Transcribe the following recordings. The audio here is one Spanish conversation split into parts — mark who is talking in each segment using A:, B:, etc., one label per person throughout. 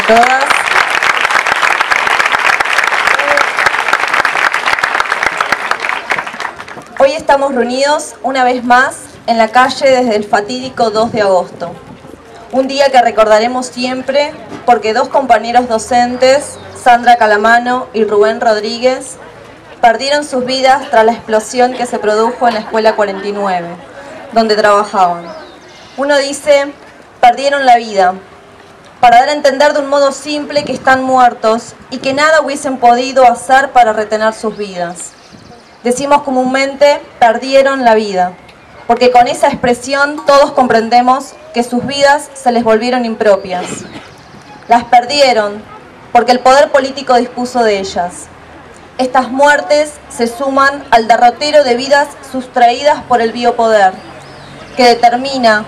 A: todas. Hoy estamos reunidos una vez más en la calle desde el fatídico 2 de agosto. Un día que recordaremos siempre porque dos compañeros docentes, Sandra Calamano y Rubén Rodríguez, perdieron sus vidas tras la explosión que se produjo en la Escuela 49, donde trabajaban. Uno dice, perdieron la vida, para dar a entender de un modo simple que están muertos y que nada hubiesen podido hacer para retener sus vidas. Decimos comúnmente, perdieron la vida, porque con esa expresión todos comprendemos que sus vidas se les volvieron impropias. Las perdieron porque el poder político dispuso de ellas. Estas muertes se suman al derrotero de vidas sustraídas por el biopoder, que determina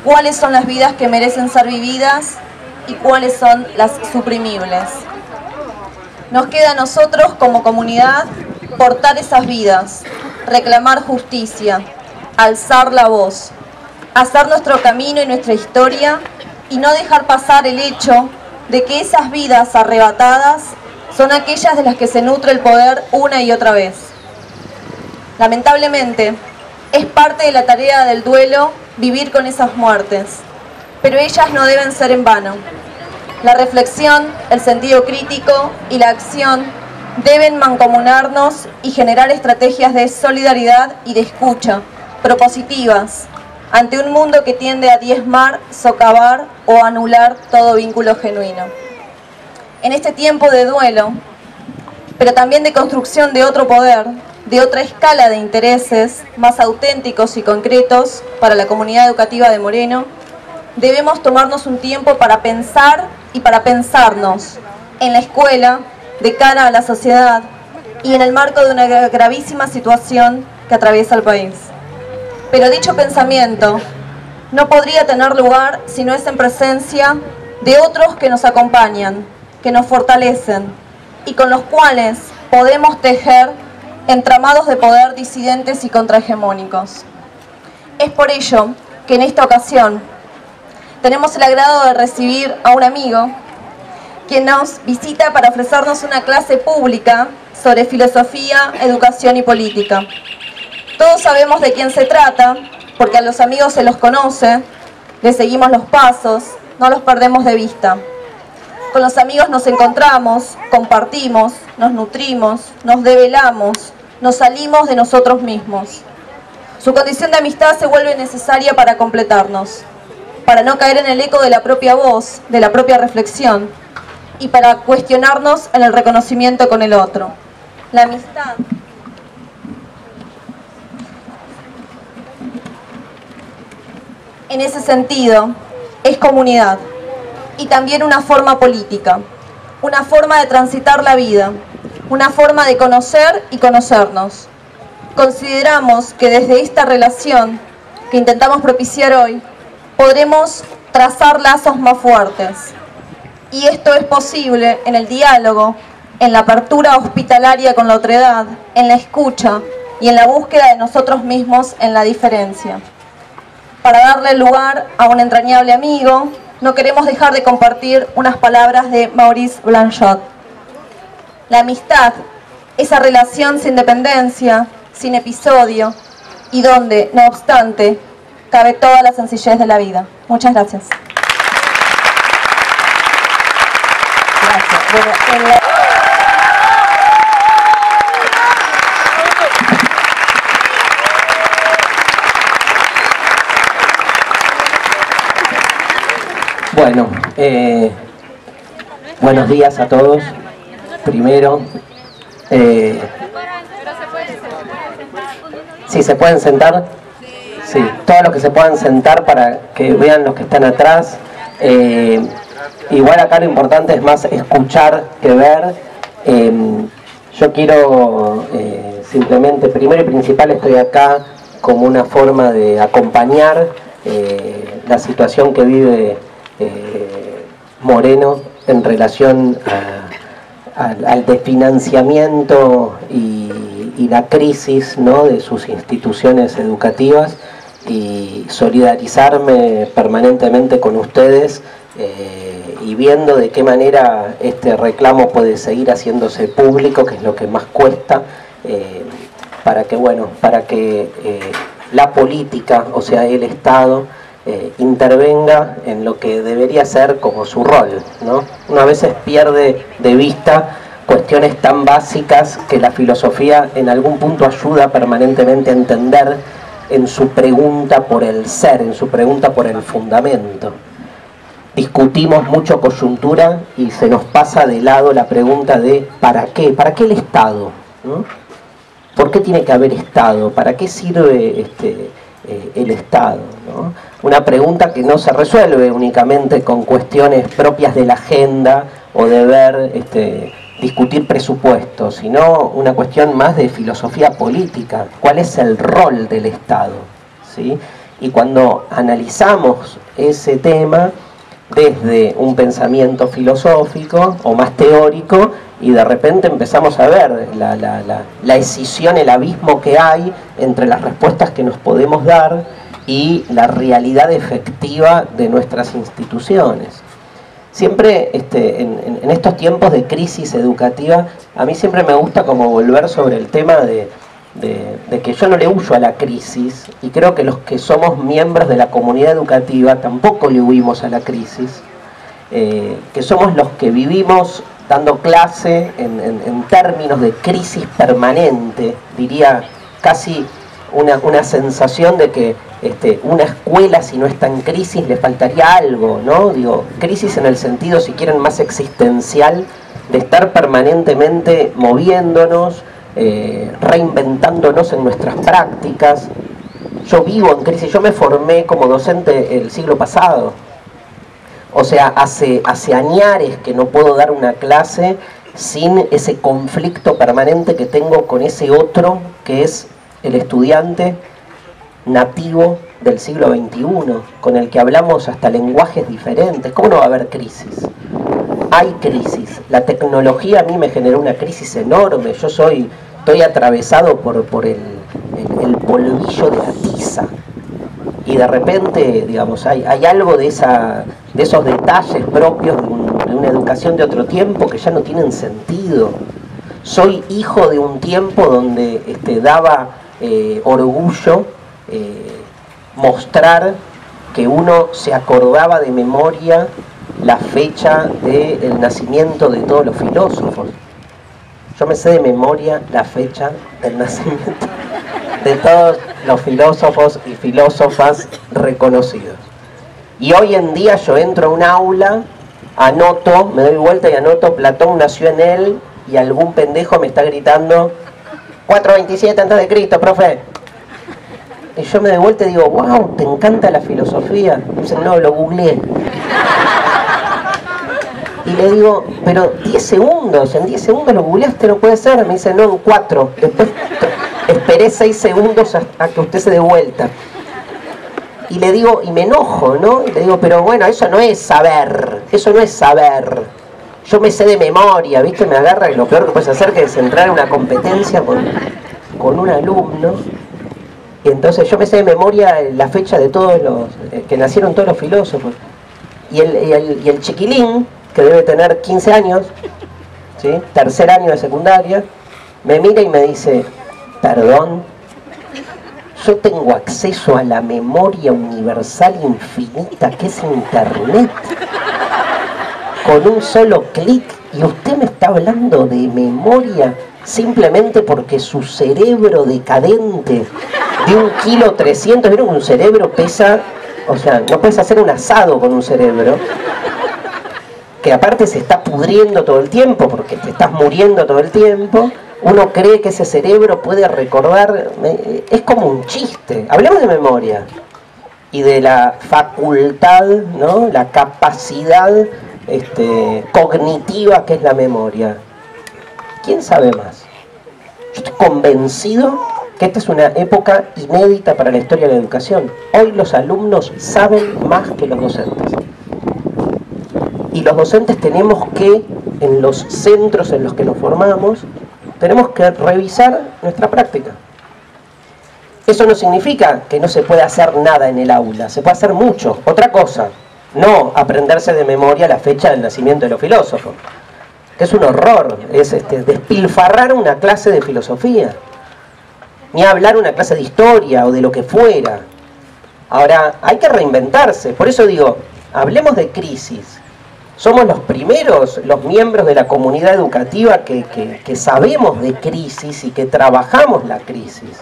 A: cuáles son las vidas que merecen ser vividas y cuáles son las suprimibles. Nos queda a nosotros como comunidad portar esas vidas, reclamar justicia, alzar la voz, hacer nuestro camino y nuestra historia y no dejar pasar el hecho de que esas vidas arrebatadas son aquellas de las que se nutre el poder una y otra vez. Lamentablemente, es parte de la tarea del duelo vivir con esas muertes, pero ellas no deben ser en vano. La reflexión, el sentido crítico y la acción deben mancomunarnos y generar estrategias de solidaridad y de escucha, propositivas, ante un mundo que tiende a diezmar, socavar o anular todo vínculo genuino. En este tiempo de duelo, pero también de construcción de otro poder, de otra escala de intereses más auténticos y concretos para la comunidad educativa de Moreno, debemos tomarnos un tiempo para pensar y para pensarnos en la escuela, de cara a la sociedad y en el marco de una gravísima situación que atraviesa el país. Pero dicho pensamiento no podría tener lugar si no es en presencia de otros que nos acompañan, que nos fortalecen y con los cuales podemos tejer entramados de poder disidentes y contrahegemónicos. Es por ello que en esta ocasión tenemos el agrado de recibir a un amigo quien nos visita para ofrecernos una clase pública sobre filosofía, educación y política. Todos sabemos de quién se trata, porque a los amigos se los conoce, les seguimos los pasos, no los perdemos de vista. Con los amigos nos encontramos, compartimos, nos nutrimos, nos develamos, nos salimos de nosotros mismos. Su condición de amistad se vuelve necesaria para completarnos, para no caer en el eco de la propia voz, de la propia reflexión, y para cuestionarnos en el reconocimiento con el otro. La amistad en ese sentido es comunidad y también una forma política, una forma de transitar la vida, una forma de conocer y conocernos. Consideramos que desde esta relación que intentamos propiciar hoy, podremos trazar lazos más fuertes. Y esto es posible en el diálogo, en la apertura hospitalaria con la otredad, en la escucha y en la búsqueda de nosotros mismos en la diferencia. Para darle lugar a un entrañable amigo, no queremos dejar de compartir unas palabras de Maurice Blanchot. La amistad, esa relación sin dependencia, sin episodio, y donde, no obstante, cabe toda la sencillez de la vida. Muchas gracias.
B: Bueno, buenos días a todos. Primero, ¿sí se pueden sentar? Sí, todos los que se puedan sentar para que vean los que están atrás. Igual acá lo importante es más escuchar que ver. Yo quiero simplemente, primero y principal, estoy acá como una forma de acompañar la situación que vive Moreno en relación al desfinanciamiento y la crisis, ¿no?, de sus instituciones educativas, y solidarizarme permanentemente con ustedes y viendo de qué manera este reclamo puede seguir haciéndose público, que es lo que más cuesta, para que la política, o sea, el Estado, intervenga en lo que debería ser como su rol, ¿no? Uno a veces pierde de vista cuestiones tan básicas que la filosofía en algún punto ayuda permanentemente a entender en su pregunta por el ser, en su pregunta por el fundamento. Discutimos mucho coyuntura y se nos pasa de lado la pregunta de ¿para qué? ¿Para qué el Estado? ¿No? ¿Por qué tiene que haber Estado? ¿Para qué sirve el Estado? ¿No? Una pregunta que no se resuelve únicamente con cuestiones propias de la agenda o de ver, discutir presupuestos, sino una cuestión más de filosofía política. ¿Cuál es el rol del Estado? ¿Sí? Y cuando analizamos ese tema desde un pensamiento filosófico o más teórico, y de repente empezamos a ver la escisión, el abismo que hay entre las respuestas que nos podemos dar y la realidad efectiva de nuestras instituciones. Siempre en estos tiempos de crisis educativa, a mí siempre me gusta como volver sobre el tema de que yo no le huyo a la crisis, y creo que los que somos miembros de la comunidad educativa tampoco le huimos a la crisis, que somos los que vivimos dando clase en términos de crisis permanente, diría casi una sensación de que una escuela, si no está en crisis, le faltaría algo, ¿no? Digo, crisis en el sentido, si quieren, más existencial, de estar permanentemente moviéndonos, reinventándonos en nuestras prácticas. Yo vivo en crisis, yo me formé como docente el siglo pasado. O sea, hace añares que no puedo dar una clase sin ese conflicto permanente que tengo con ese otro que es el estudiante nativo del siglo XXI, con el que hablamos hasta lenguajes diferentes. ¿Cómo no va a haber crisis? Hay crisis. La tecnología a mí me generó una crisis enorme. Yo estoy atravesado por el polvillo de la tiza. Y de repente, digamos, hay algo de esos detalles propios de una educación de otro tiempo que ya no tienen sentido. Soy hijo de un tiempo donde daba orgullo mostrar que uno se acordaba de memoria la fecha del nacimiento de todos los filósofos. Yo me sé de memoria la fecha del nacimiento de todos los filósofos y filósofas reconocidos. Y hoy en día yo entro a un aula, anoto, me doy vuelta y anoto, Platón nació en él, y algún pendejo me está gritando 427 a.C., profe. Y yo me doy vuelta y digo, wow, ¿te encanta la filosofía? Y dicen, no, lo googleé. Y le digo, pero 10 segundos, en 10 segundos lo googleaste, no puede ser. Me dice, no, en 4. Después esperé 6 segundos hasta que usted se dé vuelta. Y le digo, y me enojo, ¿no? Y le digo, pero bueno, eso no es saber, eso no es saber. Yo me sé de memoria, ¿viste? Me agarra y lo peor que puedes hacer que es entrar en una competencia con un alumno. Y entonces yo me sé de memoria la fecha de todos los, que nacieron todos los filósofos. Y el chiquilín, que debe tener 15 años, ¿sí? Tercer año de secundaria, me mira y me dice, perdón, yo tengo acceso a la memoria universal infinita que es Internet, con un solo clic, y usted me está hablando de memoria simplemente porque su cerebro decadente de 1,3 kg, ¿vieron que un cerebro pesa? O sea, no puedes hacer un asado con un cerebro, que aparte se está pudriendo todo el tiempo, porque te estás muriendo todo el tiempo. Uno cree que ese cerebro puede recordar, es como un chiste. Hablemos de memoria y de la facultad, ¿no? La capacidad cognitiva que es la memoria. ¿Quién sabe más? Yo estoy convencido que esta es una época inédita para la historia de la educación. Hoy los alumnos saben más que los docentes. Y los docentes tenemos que, en los centros en los que nos formamos, tenemos que revisar nuestra práctica. Eso no significa que no se pueda hacer nada en el aula, se puede hacer mucho. Otra cosa, no aprenderse de memoria la fecha del nacimiento de los filósofos, que es un horror, es despilfarrar una clase de filosofía, ni hablar una clase de historia o de lo que fuera. Ahora, hay que reinventarse, por eso digo, hablemos de crisis. Somos los primeros, los miembros de la comunidad educativa que sabemos de crisis y que trabajamos la crisis.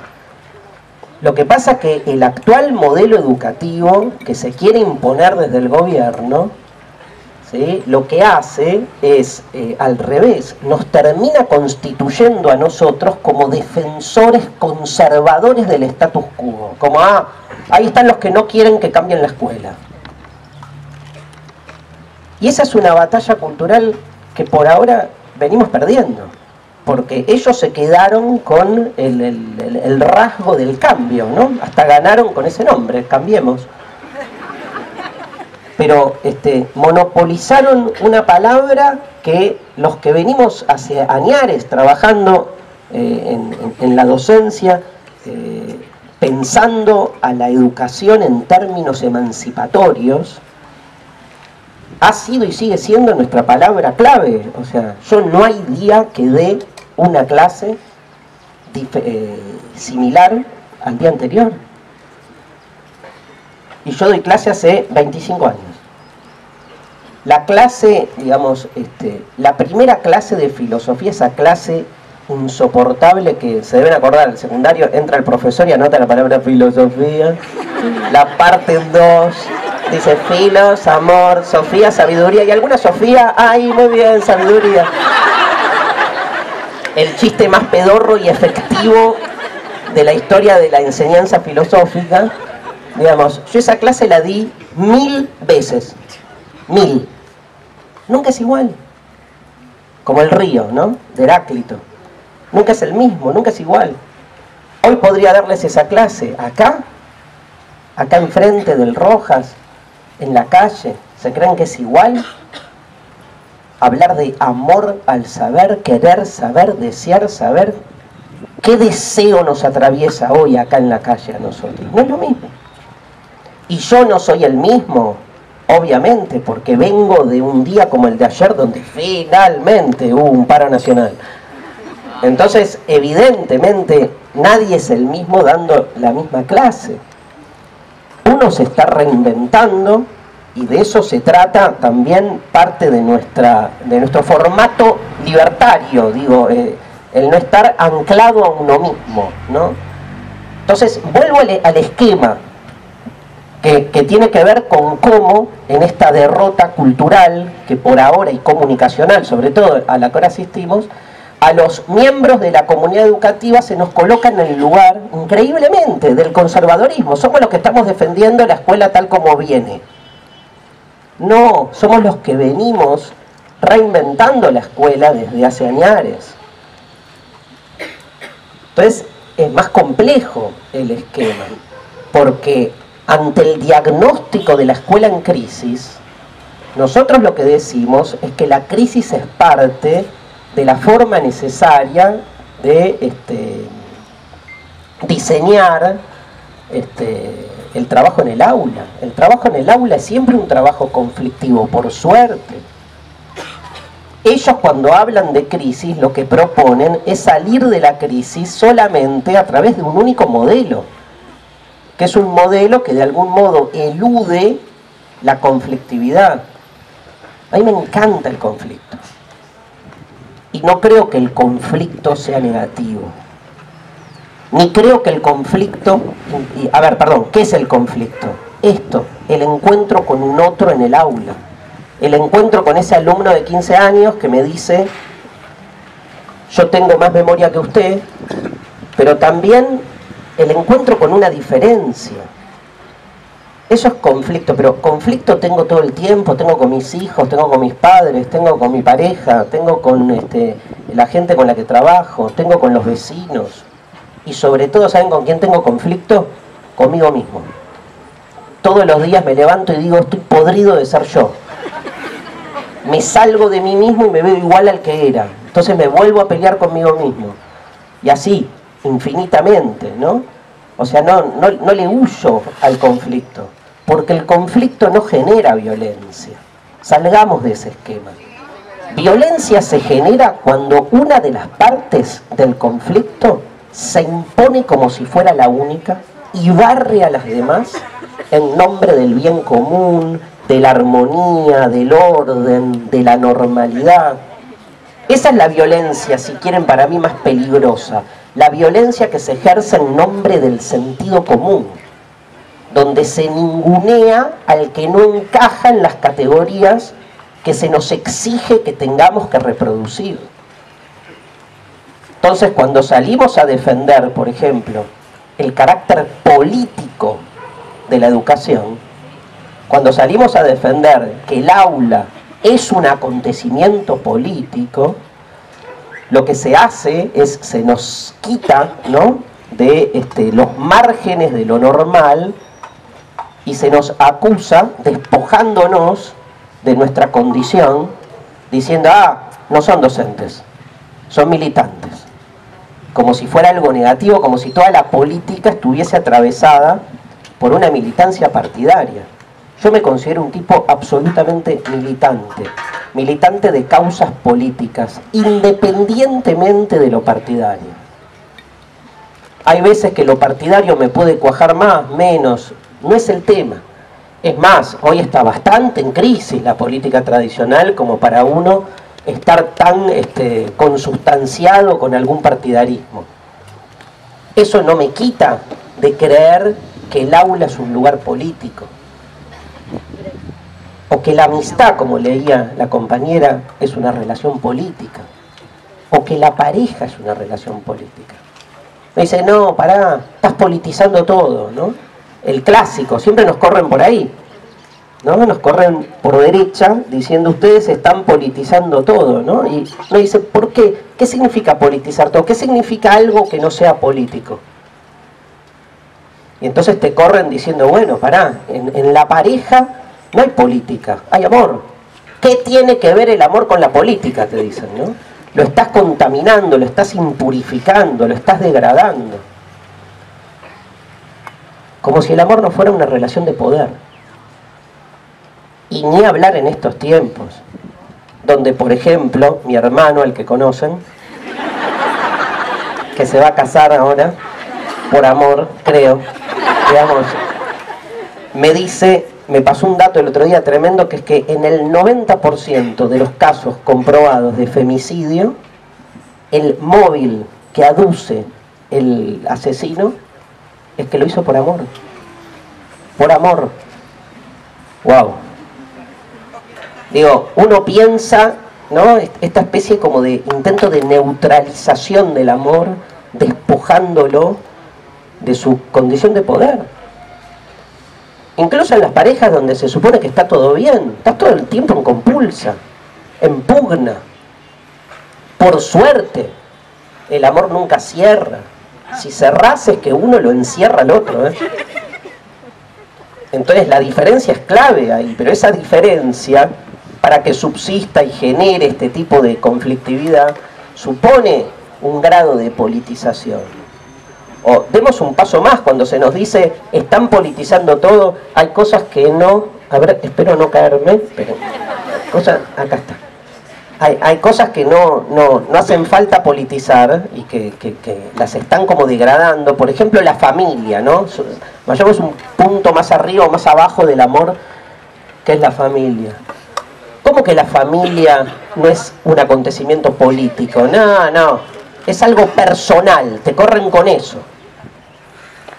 B: Lo que pasa es que el actual modelo educativo que se quiere imponer desde el gobierno, ¿sí?, lo que hace es, al revés, nos termina constituyendo a nosotros como defensores conservadores del status quo. Como, ahí están los que no quieren que cambien la escuela. Y esa es una batalla cultural que por ahora venimos perdiendo, porque ellos se quedaron con el rasgo del cambio, ¿no? Hasta ganaron con ese nombre, Cambiemos. Pero monopolizaron una palabra que los que venimos hace añares trabajando en la docencia, pensando a la educación en términos emancipatorios, ha sido y sigue siendo nuestra palabra clave. O sea, yo no hay día que dé una clase similar al día anterior. Y yo doy clase hace 25 años. La clase, digamos, la primera clase de filosofía, esa clase insoportable que se deben acordar, el secundario, entra el profesor y anota la palabra filosofía, la parte 2, dice filos, amor, Sofía, sabiduría, y alguna Sofía, ¡ay, muy bien, sabiduría! El chiste más pedorro y efectivo de la historia de la enseñanza filosófica. Digamos, yo esa clase la di 1000 veces. 1000. Nunca es igual. Como el río, ¿no? De Heráclito. Nunca es el mismo, nunca es igual. Hoy podría darles esa clase acá enfrente del Rojas, en la calle. ¿Se creen que es igual? Hablar de amor al saber, querer saber, desear saber. ¿Qué deseo nos atraviesa hoy acá en la calle a nosotros? No es lo mismo. Y yo no soy el mismo, obviamente, porque vengo de un día como el de ayer donde finalmente hubo un paro nacional. Entonces, evidentemente, nadie es el mismo dando la misma clase. Uno se está reinventando y de eso se trata también parte de nuestro formato libertario, digo, el no estar anclado a uno mismo, ¿no? Entonces, vuelvo al esquema que tiene que ver con cómo en esta derrota cultural, que por ahora y comunicacional, sobre todo a la que ahora asistimos, a los miembros de la comunidad educativa se nos coloca en el lugar, increíblemente, del conservadorismo. Somos los que estamos defendiendo la escuela tal como viene. No, somos los que venimos reinventando la escuela desde hace años. Entonces, es más complejo el esquema, porque ante el diagnóstico de la escuela en crisis, nosotros lo que decimos es que la crisis es parte de la forma necesaria de diseñar el trabajo en el aula. El trabajo en el aula es siempre un trabajo conflictivo, por suerte. Ellos, cuando hablan de crisis, lo que proponen es salir de la crisis solamente a través de un único modelo, que es un modelo que de algún modo elude la conflictividad. A mí me encanta el conflicto. Y no creo que el conflicto sea negativo. Ni creo que el conflicto... ¿qué es el conflicto? Esto, el encuentro con un otro en el aula. El encuentro con ese alumno de 15 años que me dice: yo tengo más memoria que usted, pero también el encuentro con una diferencia. Eso es conflicto, pero conflicto tengo todo el tiempo, tengo con mis hijos, tengo con mis padres, tengo con mi pareja, tengo con la gente con la que trabajo, tengo con los vecinos. Y sobre todo, ¿saben con quién tengo conflicto? Conmigo mismo. Todos los días me levanto y digo: estoy podrido de ser yo. Me salgo de mí mismo y me veo igual al que era. Entonces me vuelvo a pelear conmigo mismo. Y así, infinitamente, ¿no? O sea, no le huyo al conflicto. Porque el conflicto no genera violencia. Salgamos de ese esquema. Violencia se genera cuando una de las partes del conflicto se impone como si fuera la única y barre a las demás en nombre del bien común, de la armonía, del orden, de la normalidad. Esa es la violencia, si quieren, para mí más peligrosa. La violencia que se ejerce en nombre del sentido común, donde se ningunea al que no encaja en las categorías que se nos exige que tengamos que reproducir. Entonces, cuando salimos a defender, por ejemplo, el carácter político de la educación, cuando salimos a defender que el aula es un acontecimiento político, lo que se hace es, se nos quita, ¿no?, de los márgenes de lo normal y se nos acusa despojándonos de nuestra condición, diciendo, no son docentes, son militantes. Como si fuera algo negativo, como si toda la política estuviese atravesada por una militancia partidaria. Yo me considero un tipo absolutamente militante, militante de causas políticas, independientemente de lo partidario. Hay veces que lo partidario me puede cuajar más, menos, no es el tema. Es más, hoy está bastante en crisis la política tradicional como para uno estar tan consustanciado con algún partidarismo. Eso no me quita de creer que el aula es un lugar político. O que la amistad, como leía la compañera, es una relación política. O que la pareja es una relación política. Me dice, no, pará, estás politizando todo, ¿no? El clásico, siempre nos corren por ahí, ¿no? Nos corren por derecha diciendo ustedes están politizando todo, ¿no? Y uno dice, ¿por qué? ¿Qué significa politizar todo? ¿Qué significa algo que no sea político? Y entonces te corren diciendo, bueno, pará, en la pareja no hay política, hay amor. ¿Qué tiene que ver el amor con la política? Te dicen, ¿no? Lo estás contaminando, lo estás impurificando, lo estás degradando. Como si el amor no fuera una relación de poder. Y ni hablar en estos tiempos, donde, por ejemplo, mi hermano, al que conocen, que se va a casar ahora, por amor, creo, digamos, me dice, me pasó un dato el otro día tremendo, que es que en el 90% de los casos comprobados de femicidio, el móvil que aduce el asesino es que lo hizo por amor. Por amor. Wow. Digo, uno piensa, ¿no?, esta especie como de intento de neutralización del amor, despojándolo de su condición de poder. Incluso en las parejas donde se supone que está todo bien, estás todo el tiempo en compulsa, en pugna. Por suerte, el amor nunca cierra. Si cerrás es que uno lo encierra al otro, ¿eh? Entonces la diferencia es clave ahí, pero esa diferencia, para que subsista y genere este tipo de conflictividad, supone un grado de politización. O demos un paso más, cuando se nos dice están politizando todo, hay cosas que no, a ver, espero no caerme, pero acá está. Hay cosas que no hacen falta politizar y que las están como degradando. Por ejemplo, la familia, ¿no? Vayamos un punto más arriba o más abajo del amor, que es la familia. ¿Cómo que la familia no es un acontecimiento político? No, es algo personal, te corren con eso.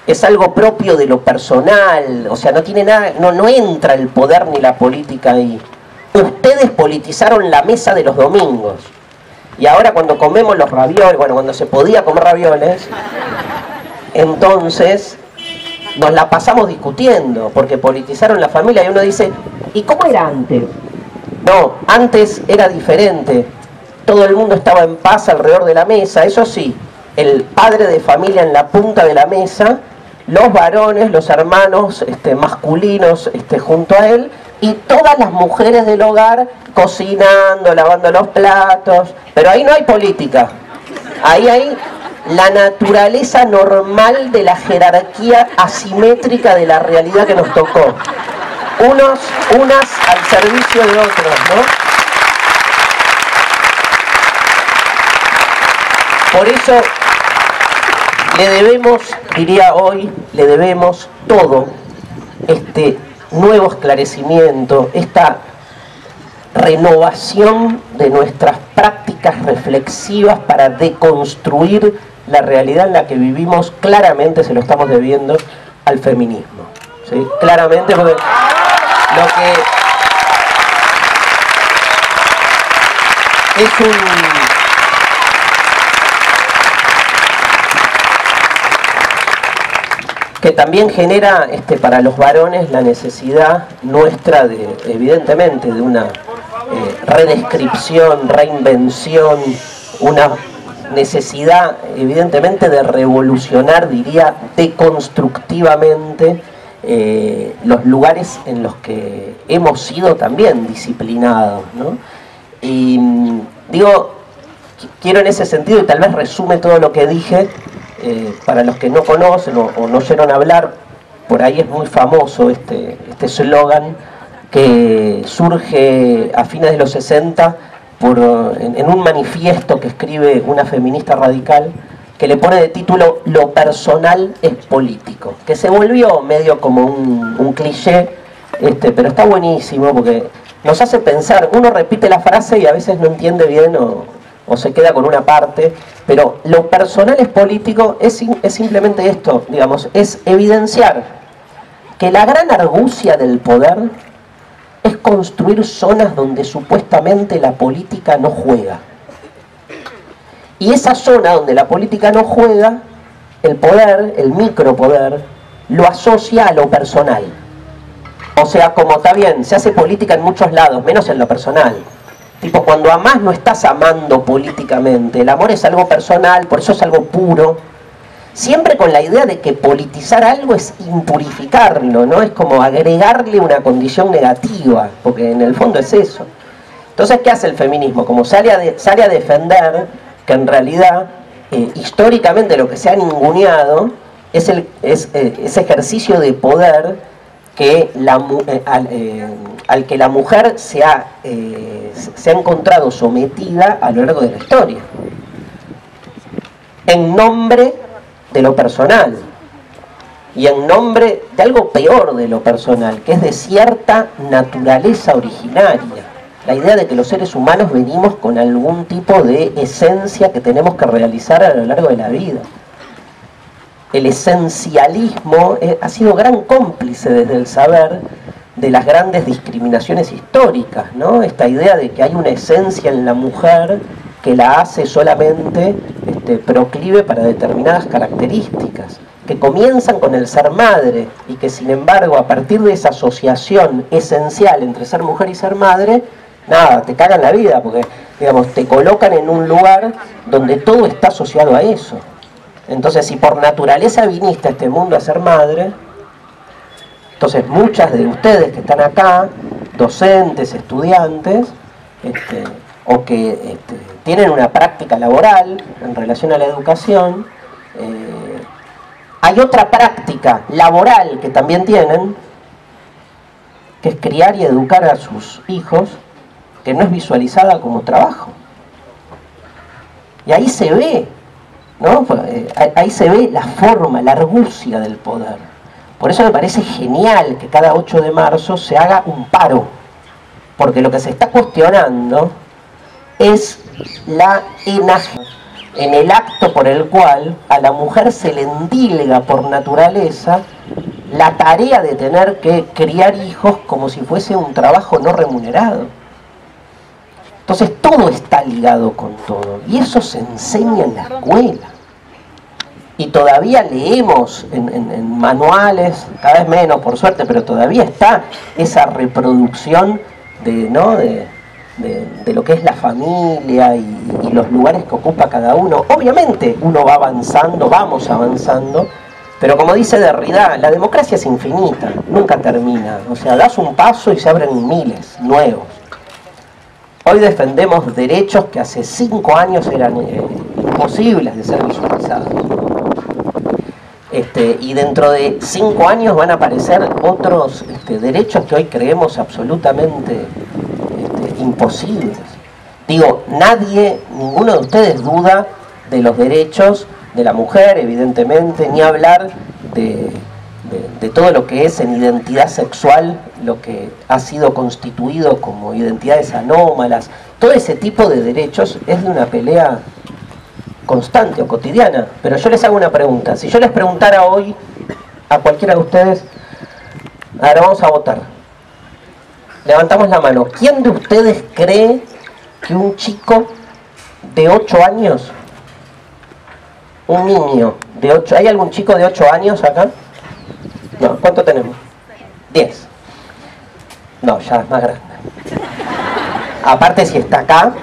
B: Es algo propio de lo personal, o sea, no tiene nada, no entra el poder ni la política ahí. Ustedes politizaron la mesa de los domingos. Y ahora cuando comemos los ravioles, bueno, cuando se podía comer ravioles, entonces nos la pasamos discutiendo, porque politizaron la familia y uno dice, ¿y cómo era antes? No, antes era diferente. Todo el mundo estaba en paz alrededor de la mesa, eso sí, el padre de familia en la punta de la mesa, los varones, los hermanos masculinos junto a él, y todas las mujeres del hogar cocinando, lavando los platos. Pero ahí no hay política. Ahí hay la naturaleza normal de la jerarquía asimétrica de la realidad que nos tocó. Unas al servicio de otros, ¿no? Por eso le debemos, diría hoy, le debemos todo este nuevo esclarecimiento, esta renovación de nuestras prácticas reflexivas para deconstruir la realidad en la que vivimos. Claramente se lo estamos debiendo al feminismo, ¿sí? Claramente, porque lo que es que también genera para los varones la necesidad nuestra de, evidentemente, de una redescripción, reinvención, una necesidad evidentemente de revolucionar, diría, deconstructivamente los lugares en los que hemos sido también disciplinados, ¿no? Y digo, quiero en ese sentido, y tal vez resume todo lo que dije, para los que no conocen o no oyeron hablar, por ahí es muy famoso este eslogan que surge a fines de los 60 en un manifiesto que escribe una feminista radical, que le pone de título "Lo personal es político", que se volvió medio como un cliché, pero está buenísimo porque nos hace pensar. Uno repite la frase y a veces no entiende bien o se queda con una parte, pero lo personal es político es simplemente esto, digamos, es evidenciar que la gran argucia del poder es construir zonas donde supuestamente la política no juega. Y esa zona donde la política no juega, el poder, el micropoder, lo asocia a lo personal. O sea, como está bien, se hace política en muchos lados, menos en lo personal. Tipo, cuando amás no estás amando políticamente, el amor es algo personal, por eso es algo puro. Siempre con la idea de que politizar algo es impurificarlo, ¿no? Es como agregarle una condición negativa, porque en el fondo es eso. Entonces, ¿qué hace el feminismo? Como sale a defender que en realidad, históricamente lo que se ha ninguneado es ese ejercicio de poder que al que la mujer se ha encontrado sometida a lo largo de la historia, en nombre de lo personal y en nombre de algo peor de lo personal, que es de cierta naturaleza originaria, la idea de que los seres humanos venimos con algún tipo de esencia que tenemos que realizar a lo largo de la vida. El esencialismo ha sido gran cómplice desde el saber de las grandes discriminaciones históricas, ¿no? Esta idea de que hay una esencia en la mujer que la hace solamente proclive para determinadas características, que comienzan con el ser madre y que sin embargo a partir de esa asociación esencial entre ser mujer y ser madre, nada, te cagan la vida porque, digamos, te colocan en un lugar donde todo está asociado a eso. Entonces, si por naturaleza viniste a este mundo a ser madre, entonces muchas de ustedes que están acá, docentes, estudiantes, o que tienen una práctica laboral en relación a la educación, hay otra práctica laboral que también tienen, que es criar y educar a sus hijos, que no es visualizada como trabajo. Y ahí se ve, ¿no? Ahí se ve la forma, la argucia del poder. Por eso me parece genial que cada 8 de marzo se haga un paro, porque lo que se está cuestionando es la enajenación en el acto por el cual a la mujer se le endilga por naturaleza la tarea de tener que criar hijos como si fuese un trabajo no remunerado. Entonces todo está ligado con todo, y eso se enseña en la escuela. Y todavía leemos en manuales, cada vez menos por suerte, pero todavía está esa reproducción de lo que es la familia y los lugares que ocupa cada uno. Obviamente uno va avanzando, vamos avanzando, pero como dice Derrida, la democracia es infinita, nunca termina. O sea, das un paso y se abren miles nuevos. Hoy defendemos derechos que hace 5 años eran imposibles de ser visualizados. Y dentro de 5 años van a aparecer otros derechos que hoy creemos absolutamente imposibles. Digo, ninguno de ustedes duda de los derechos de la mujer, evidentemente, ni hablar de todo lo que es en identidad sexual, lo que ha sido constituido como identidades anómalas. Todo ese tipo de derechos es de una pelea constante o cotidiana. Pero yo les hago una pregunta. Si yo les preguntara hoy a cualquiera de ustedes, ahora vamos a votar. Levantamos la mano. ¿Quién de ustedes cree que un chico de 8 años, un niño de 8, ¿hay algún chico de 8 años acá? No, ¿cuánto tenemos? 10. No, ya es más grande. Aparte si está acá,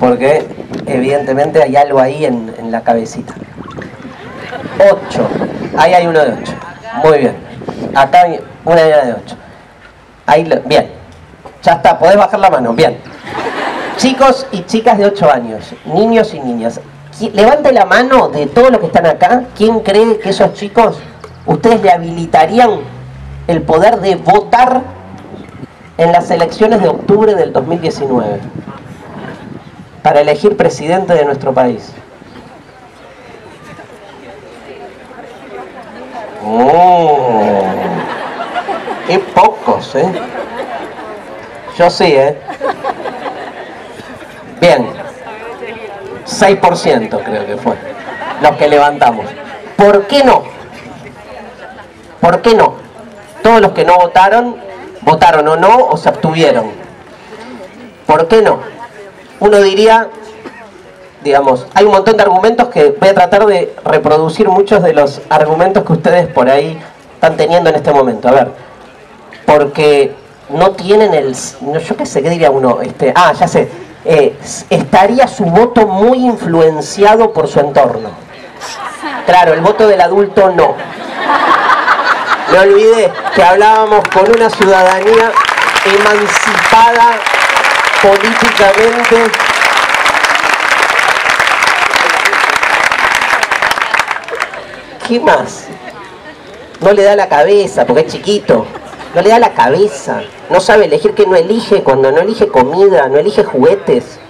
B: porque evidentemente hay algo ahí en la cabecita. 8. Ahí hay uno de 8. Muy bien. Acá hay una de 8. Bien. Ya está, podés bajar la mano. Bien. Chicos y chicas de 8 años, niños y niñas. Levante la mano de todos los que están acá. ¿Quién cree que esos chicos, ustedes le habilitarían el poder de votar en las elecciones de octubre del 2019 para elegir presidente de nuestro país? Qué pocos, ¿eh? Yo sí, ¿eh? Bien. 6% creo que fue los que levantamos. ¿Por qué no? ¿Por qué no? Todos los que no votaron, votaron o no o se abstuvieron. ¿Por qué no? Uno diría, digamos, hay un montón de argumentos que voy a tratar de reproducir muchos de los argumentos que ustedes por ahí están teniendo en este momento. A ver, porque no tienen yo qué sé, ¿qué diría uno? Ya sé, estaría su voto muy influenciado por su entorno. Claro, el voto del adulto no. Me olvidé que hablábamos con una ciudadanía emancipada políticamente. ¿Qué más? No le da la cabeza porque es chiquito. No le da la cabeza. No sabe elegir qué no elige, cuando no elige comida, no elige juguetes,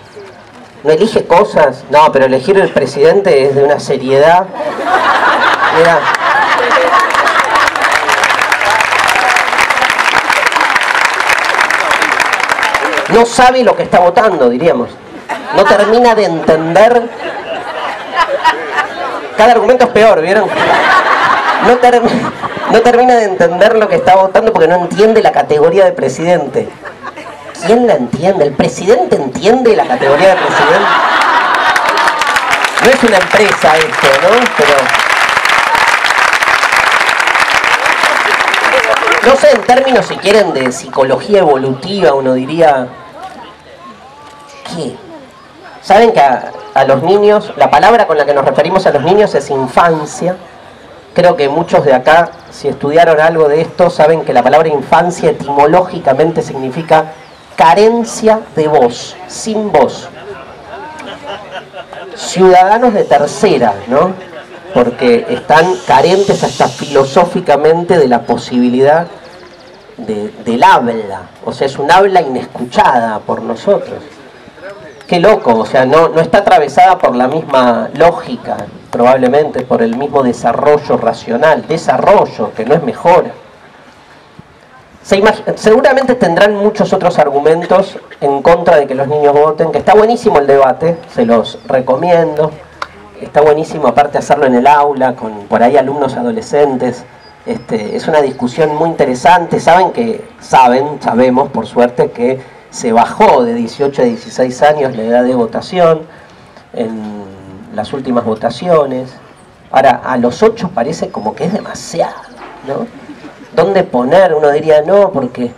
B: no elige cosas. No, pero elegir el presidente es de una seriedad. Mira. No sabe lo que está votando, diríamos. No termina de entender. Cada argumento es peor, ¿vieron? No termina de entender lo que está votando porque no entiende la categoría de presidente. ¿Quién la entiende? ¿El presidente entiende la categoría de presidente? No es una empresa esto, ¿no? Pero no sé, en términos, si quieren, de psicología evolutiva, uno diría... ¿Qué? ¿Saben que a los niños, la palabra con la que nos referimos a los niños es infancia? Creo que muchos de acá, si estudiaron algo de esto, saben que la palabra infancia etimológicamente significa carencia de voz, sin voz. Ciudadanos de tercera, ¿no? Porque están carentes hasta filosóficamente de la posibilidad del habla. O sea, es un habla inescuchada por nosotros. Qué loco, o sea, no está atravesada por la misma lógica, probablemente por el mismo desarrollo racional, desarrollo, que no es mejora. Seguramente tendrán muchos otros argumentos en contra de que los niños voten, que está buenísimo el debate, se los recomiendo. Está buenísimo aparte hacerlo en el aula, con por ahí alumnos adolescentes. Es una discusión muy interesante. Sabemos por suerte que se bajó de 18 a 16 años la edad de votación en las últimas votaciones. Ahora, a los 8 parece como que es demasiado, ¿no? ¿Dónde poner? Uno diría, no, porque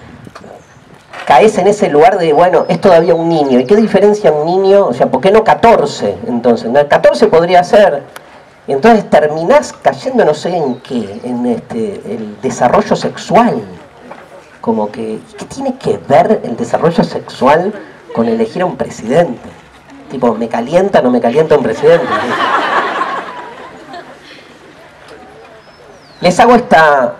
B: caes en ese lugar de, bueno, es todavía un niño. ¿Y qué diferencia un niño? O sea, ¿por qué no 14? Entonces, ¿no? 14 podría ser. Y entonces terminás cayendo, no sé en qué, en el desarrollo sexual. Como que, ¿qué tiene que ver el desarrollo sexual con elegir a un presidente? Tipo, ¿me calienta o no me calienta un presidente? Les hago esta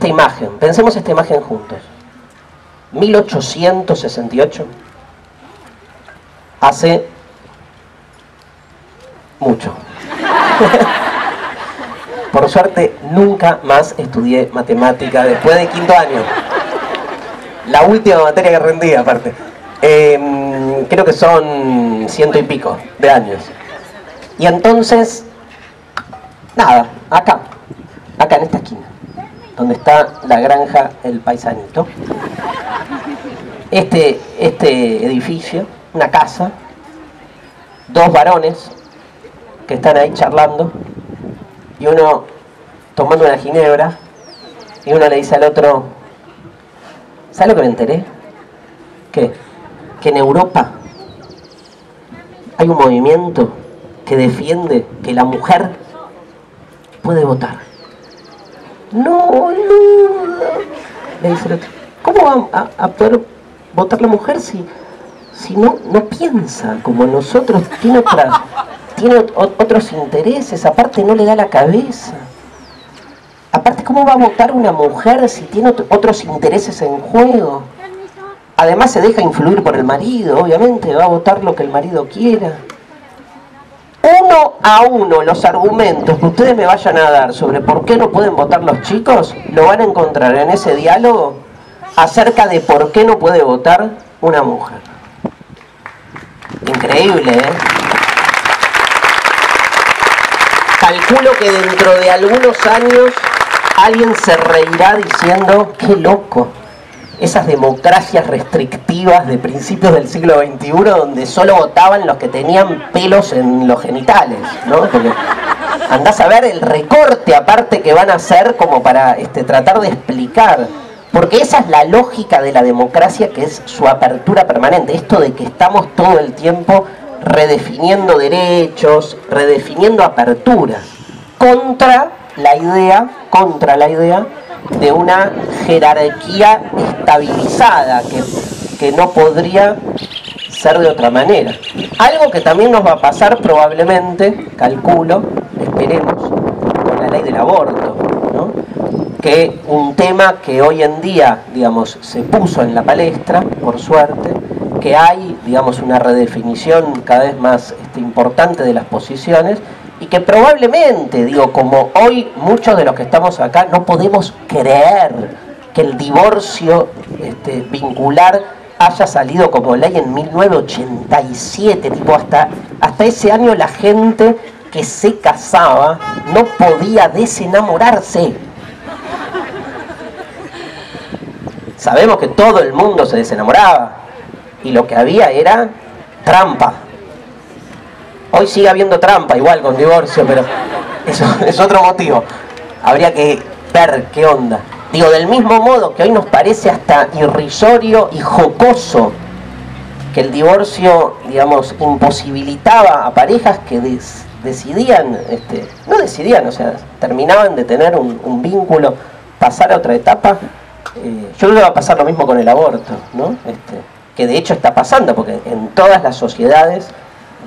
B: imagen. Pensemos esta imagen juntos. 1868. Hace mucho. Por suerte, nunca más estudié matemática después de quinto año. La última materia que rendí, aparte. Creo que son 100 y pico de años. Y entonces, nada, acá en esta esquina, donde está la granja El Paisanito. Este edificio, una casa, dos varones que están ahí charlando, y uno tomando una ginebra, y uno le dice al otro, ¿sabes lo que me enteré? ¿Qué? Que en Europa hay un movimiento que defiende que la mujer puede votar. No, le dice el otro, ¿cómo va a poder votar la mujer si no piensa como nosotros? Tiene otros intereses, aparte no le da la cabeza. Aparte, ¿cómo va a votar una mujer si tiene otros intereses en juego? Además se deja influir por el marido, obviamente, va a votar lo que el marido quiera. Uno a uno los argumentos que ustedes me vayan a dar sobre por qué no pueden votar los chicos, lo van a encontrar en ese diálogo acerca de por qué no puede votar una mujer. Increíble, ¿eh? Calculo que dentro de algunos años alguien se reirá diciendo, qué loco, esas democracias restrictivas de principios del siglo XXI donde solo votaban los que tenían pelos en los genitales, ¿no? Porque andás a ver el recorte aparte que van a hacer como para tratar de explicar, porque esa es la lógica de la democracia, que es su apertura permanente, esto de que estamos todo el tiempo redefiniendo derechos, redefiniendo aperturas, contra la idea de una jerarquía estabilizada que no podría ser de otra manera. Algo que también nos va a pasar probablemente, calculo, esperemos, con la ley del aborto, ¿no? Que un tema que hoy en día, digamos, se puso en la palestra, por suerte, que hay, digamos, una redefinición cada vez más importante de las posiciones, y que probablemente, digo, como hoy muchos de los que estamos acá no podemos creer que el divorcio vincular haya salido como ley en 1987, tipo hasta ese año la gente que se casaba no podía desenamorarse. Sabemos que todo el mundo se desenamoraba y lo que había era trampa. Hoy sigue habiendo trampa igual con divorcio, pero eso es otro motivo. Habría que ver qué onda. Digo, del mismo modo que hoy nos parece hasta irrisorio y jocoso que el divorcio, digamos, imposibilitaba a parejas que decidían, no decidían, o sea, terminaban de tener un vínculo, pasar a otra etapa. Yo creo que va a pasar lo mismo con el aborto, ¿no? Que de hecho está pasando, porque en todas las sociedades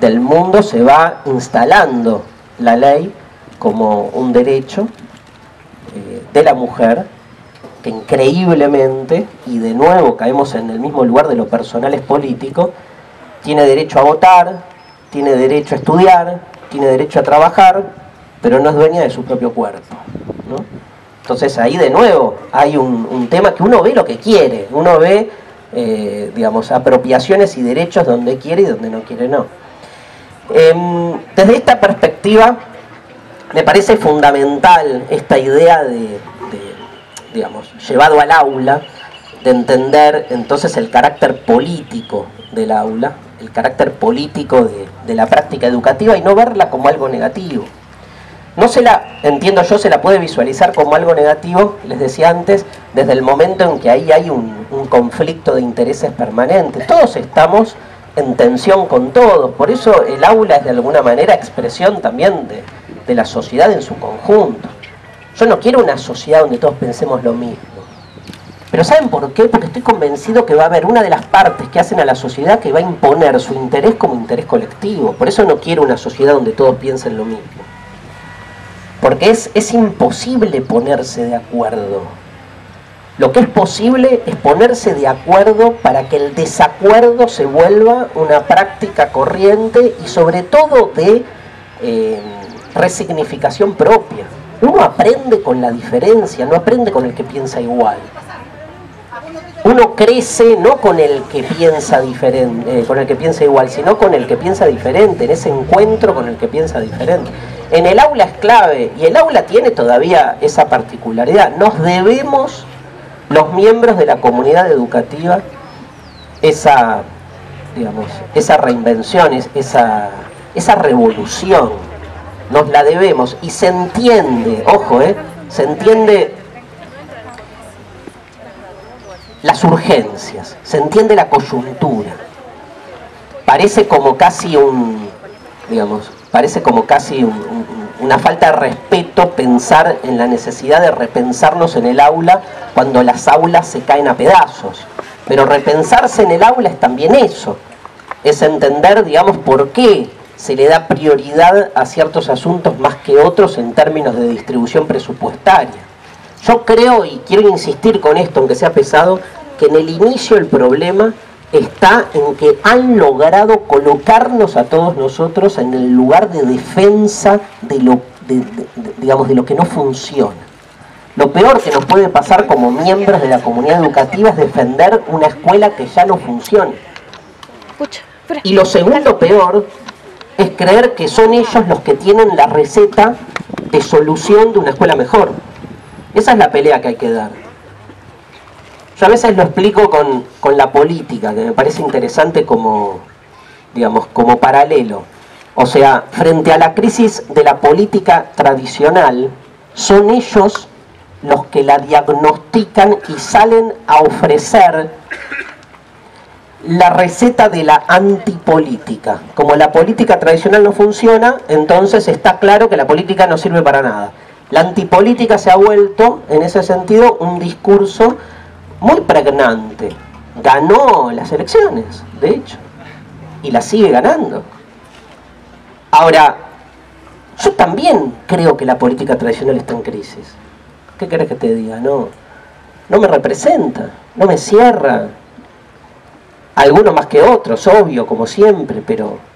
B: del mundo se va instalando la ley como un derecho de la mujer, que increíblemente, y de nuevo caemos en el mismo lugar de lo personal es político, tiene derecho a votar, tiene derecho a estudiar, tiene derecho a trabajar, pero no es dueña de su propio cuerpo, ¿no? Entonces ahí de nuevo hay un tema que uno ve lo que quiere, uno ve, digamos, apropiaciones y derechos donde quiere y donde no quiere no. Desde esta perspectiva me parece fundamental esta idea digamos, llevado al aula, de entender entonces el carácter político del aula, el carácter político de la práctica educativa, y no verla como algo negativo. No entiendo yo, se la puede visualizar como algo negativo, les decía antes, desde el momento en que ahí hay un conflicto de intereses permanente. Todos estamos en tensión con todos, por eso el aula es de alguna manera expresión también de la sociedad en su conjunto. Yo no quiero una sociedad donde todos pensemos lo mismo. Pero ¿saben por qué? Porque estoy convencido que va a haber una de las partes que hacen a la sociedad que va a imponer su interés como interés colectivo. Por eso no quiero una sociedad donde todos piensen lo mismo. Porque es imposible ponerse de acuerdo. Lo que es posible es ponerse de acuerdo para que el desacuerdo se vuelva una práctica corriente y sobre todo de resignificación propia. Uno aprende con la diferencia, no aprende con el que piensa igual. Uno crece no con el que piensa diferente, con el que piensa igual, sino con el que piensa diferente, en ese encuentro con el que piensa diferente. En el aula es clave, y el aula tiene todavía esa particularidad. Nos debemos, los miembros de la comunidad educativa, esa reinvención, esa revolución. Nos la debemos, y se entiende, ojo, se entiende las urgencias, se entiende la coyuntura. Parece como casi una falta de respeto pensar en la necesidad de repensarnos en el aula cuando las aulas se caen a pedazos. Pero repensarse en el aula es también eso, es entender, digamos, por qué se le da prioridad a ciertos asuntos más que otros en términos de distribución presupuestaria. Yo creo, y quiero insistir con esto, aunque sea pesado, que en el inicio el problema está en que han logrado colocarnos a todos nosotros en el lugar de defensa de lo que no funciona. Lo peor que nos puede pasar como miembros de la comunidad educativa es defender una escuela que ya no funciona. Y lo segundo peor es creer que son ellos los que tienen la receta de solución de una escuela mejor. Esa es la pelea que hay que dar. Yo a veces lo explico con la política, que me parece interesante como paralelo. O sea, frente a la crisis de la política tradicional, son ellos los que la diagnostican y salen a ofrecer la receta de la antipolítica. Como la política tradicional no funciona, entonces está claro que la política no sirve para nada. La antipolítica se ha vuelto, en ese sentido, un discurso muy pregnante. Ganó las elecciones, de hecho, y las sigue ganando. Ahora, yo también creo que la política tradicional está en crisis. ¿Qué querés que te diga? No me representa, no me cierra. Algunos más que otros, obvio, como siempre, pero...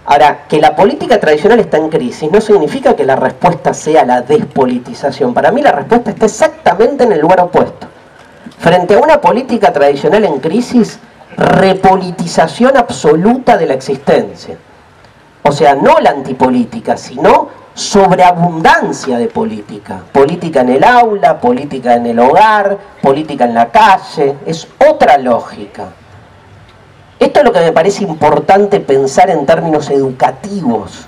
B: Ahora, que la política tradicional está en crisis no significa que la respuesta sea la despolitización. Para mí la respuesta está exactamente en el lugar opuesto. Frente a una política tradicional en crisis, repolitización absoluta de la existencia. O sea, no la antipolítica, sino sobreabundancia de política. Política en el aula, política en el hogar, política en la calle. Es otra lógica. Esto es lo que me parece importante pensar en términos educativos.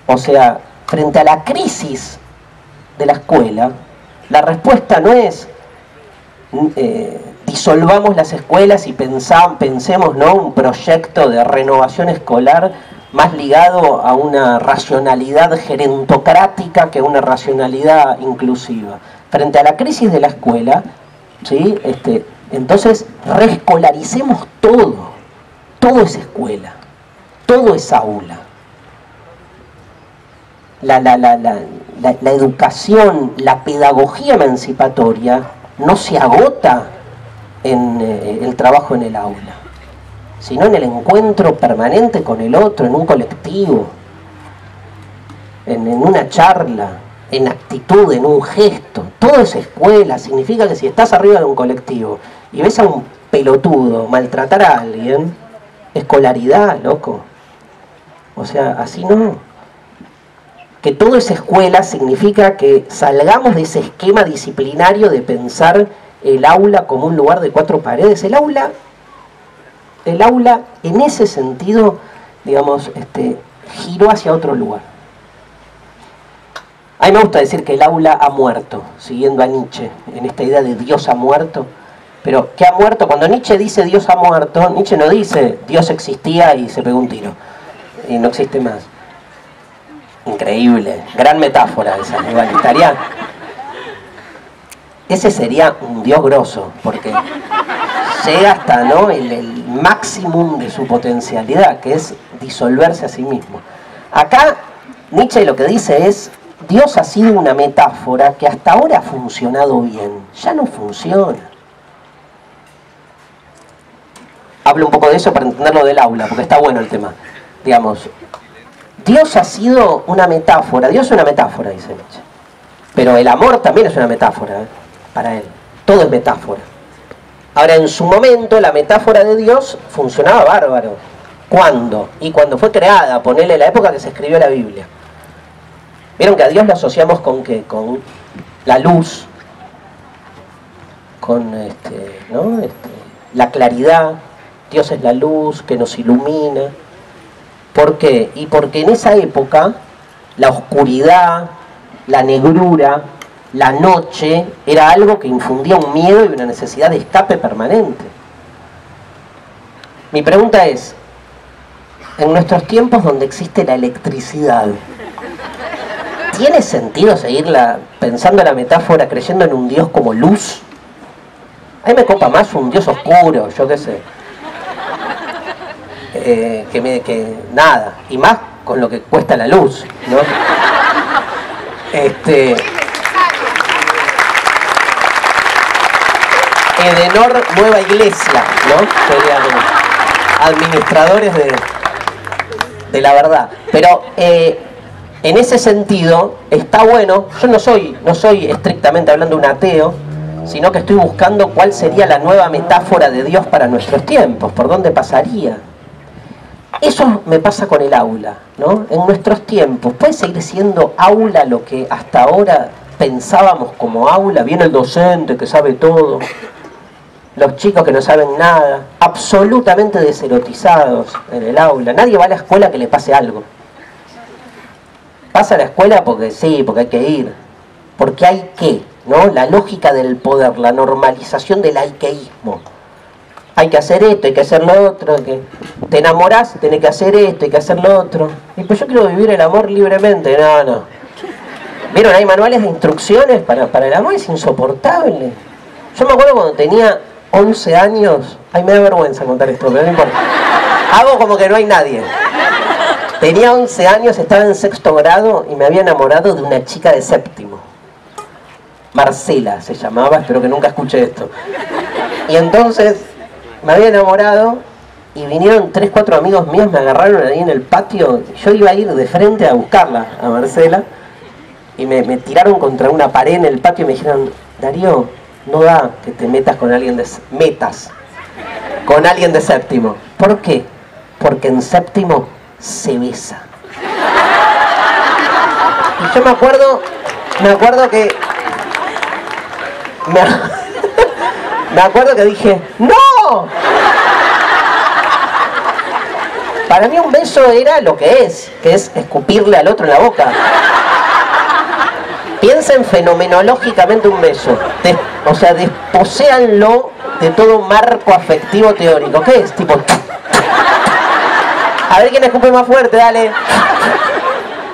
B: O sea, frente a la crisis de la escuela, la respuesta no es disolvamos las escuelas y pensemos, ¿no?, un proyecto de renovación escolar más ligado a una racionalidad gerontocrática que a una racionalidad inclusiva. Frente a la crisis de la escuela, ¿sí?, entonces reescolaricemos todo es escuela, todo es aula. La educación, la pedagogía emancipatoria no se agota en el trabajo en el aula, sino en el encuentro permanente con el otro, en un colectivo, en una charla, en actitud, en un gesto. Todo es escuela. Significa que si estás arriba de un colectivo y ves a un pelotudo maltratar a alguien, escolaridad, loco. O sea, así no. Que todo es escuela significa que salgamos de ese esquema disciplinario de pensar el aula como un lugar de cuatro paredes. El aula en ese sentido, digamos, giró hacia otro lugar. A mí me gusta decir que el aula ha muerto, siguiendo a Nietzsche, en esta idea de Dios ha muerto. Pero, ¿qué ha muerto? Cuando Nietzsche dice Dios ha muerto, Nietzsche no dice Dios existía y se pegó un tiro y no existe más. Increíble, gran metáfora esa, igual, estaría... ese sería un Dios grosso, porque llega hasta, ¿no?, el máximo de su potencialidad, que es disolverse a sí mismo. Acá Nietzsche lo que dice es: Dios ha sido una metáfora que hasta ahora ha funcionado bien, ya no funciona. Hablo un poco de eso para entenderlo del aula, porque está bueno el tema. Digamos, Dios ha sido una metáfora, Dios es una metáfora, dice Nietzsche. Pero el amor también es una metáfora, para él. Todo es metáfora. Ahora, en su momento, la metáfora de Dios funcionaba bárbaro. ¿Cuándo? Y cuando fue creada, ponele la época que se escribió la Biblia. Vieron que a Dios lo asociamos con ¿qué? Con la luz, con ¿no? La claridad. Dios es la luz que nos ilumina. ¿Por qué? Y porque en esa época la oscuridad, la negrura, la noche era algo que infundía un miedo y una necesidad de escape permanente. Mi pregunta es: en nuestros tiempos donde existe la electricidad, ¿tiene sentido seguirla pensando la metáfora, creyendo en un Dios como luz? A mí me copa más un Dios oscuro, yo qué sé. Que nada, y más con lo que cuesta la luz, ¿no? Edenor Nueva Iglesia, ¿no? Serían administradores de la verdad. Pero en ese sentido está bueno. Yo no soy estrictamente hablando un ateo, sino que estoy buscando cuál sería la nueva metáfora de Dios para nuestros tiempos, por dónde pasaría. Eso me pasa con el aula, ¿no? En nuestros tiempos, ¿puede seguir siendo aula lo que hasta ahora pensábamos como aula? Viene el docente que sabe todo, los chicos que no saben nada, absolutamente deserotizados en el aula. Nadie va a la escuela que le pase algo. Pasa a la escuela porque sí, porque hay que ir, porque hay que, ¿no? La lógica del poder, la normalización del hayqueísmo. Hay que hacer esto, hay que hacer lo otro, que te enamorás, tenés que hacer esto, hay que hacer lo otro. Y pues yo quiero vivir el amor libremente. No. ¿Vieron? Hay manuales de instrucciones para el amor, es insoportable. Yo me acuerdo cuando tenía 11 años, ay, me da vergüenza contar esto, pero no importa. Hago como que no hay nadie. Tenía 11 años, estaba en 6º grado y me había enamorado de una chica de 7º. Marcela se llamaba, espero que nunca escuche esto. Y entonces me había enamorado y vinieron 3, 4 amigos míos, me agarraron ahí en el patio. Yo iba a ir de frente a buscarla, a Marcela, y me tiraron contra una pared en el patio y me dijeron: Darío, no da que te metas con alguien de 7º. ¿Por qué? Porque en 7º se besa. Y yo me acuerdo que me acuerdo que dije: ¡no! Para mí un beso era lo que es escupirle al otro en la boca. Piensen fenomenológicamente un beso. O sea, desposéanlo de todo marco afectivo teórico. ¿Qué es? Tipo... A ver quién escupe más fuerte, dale.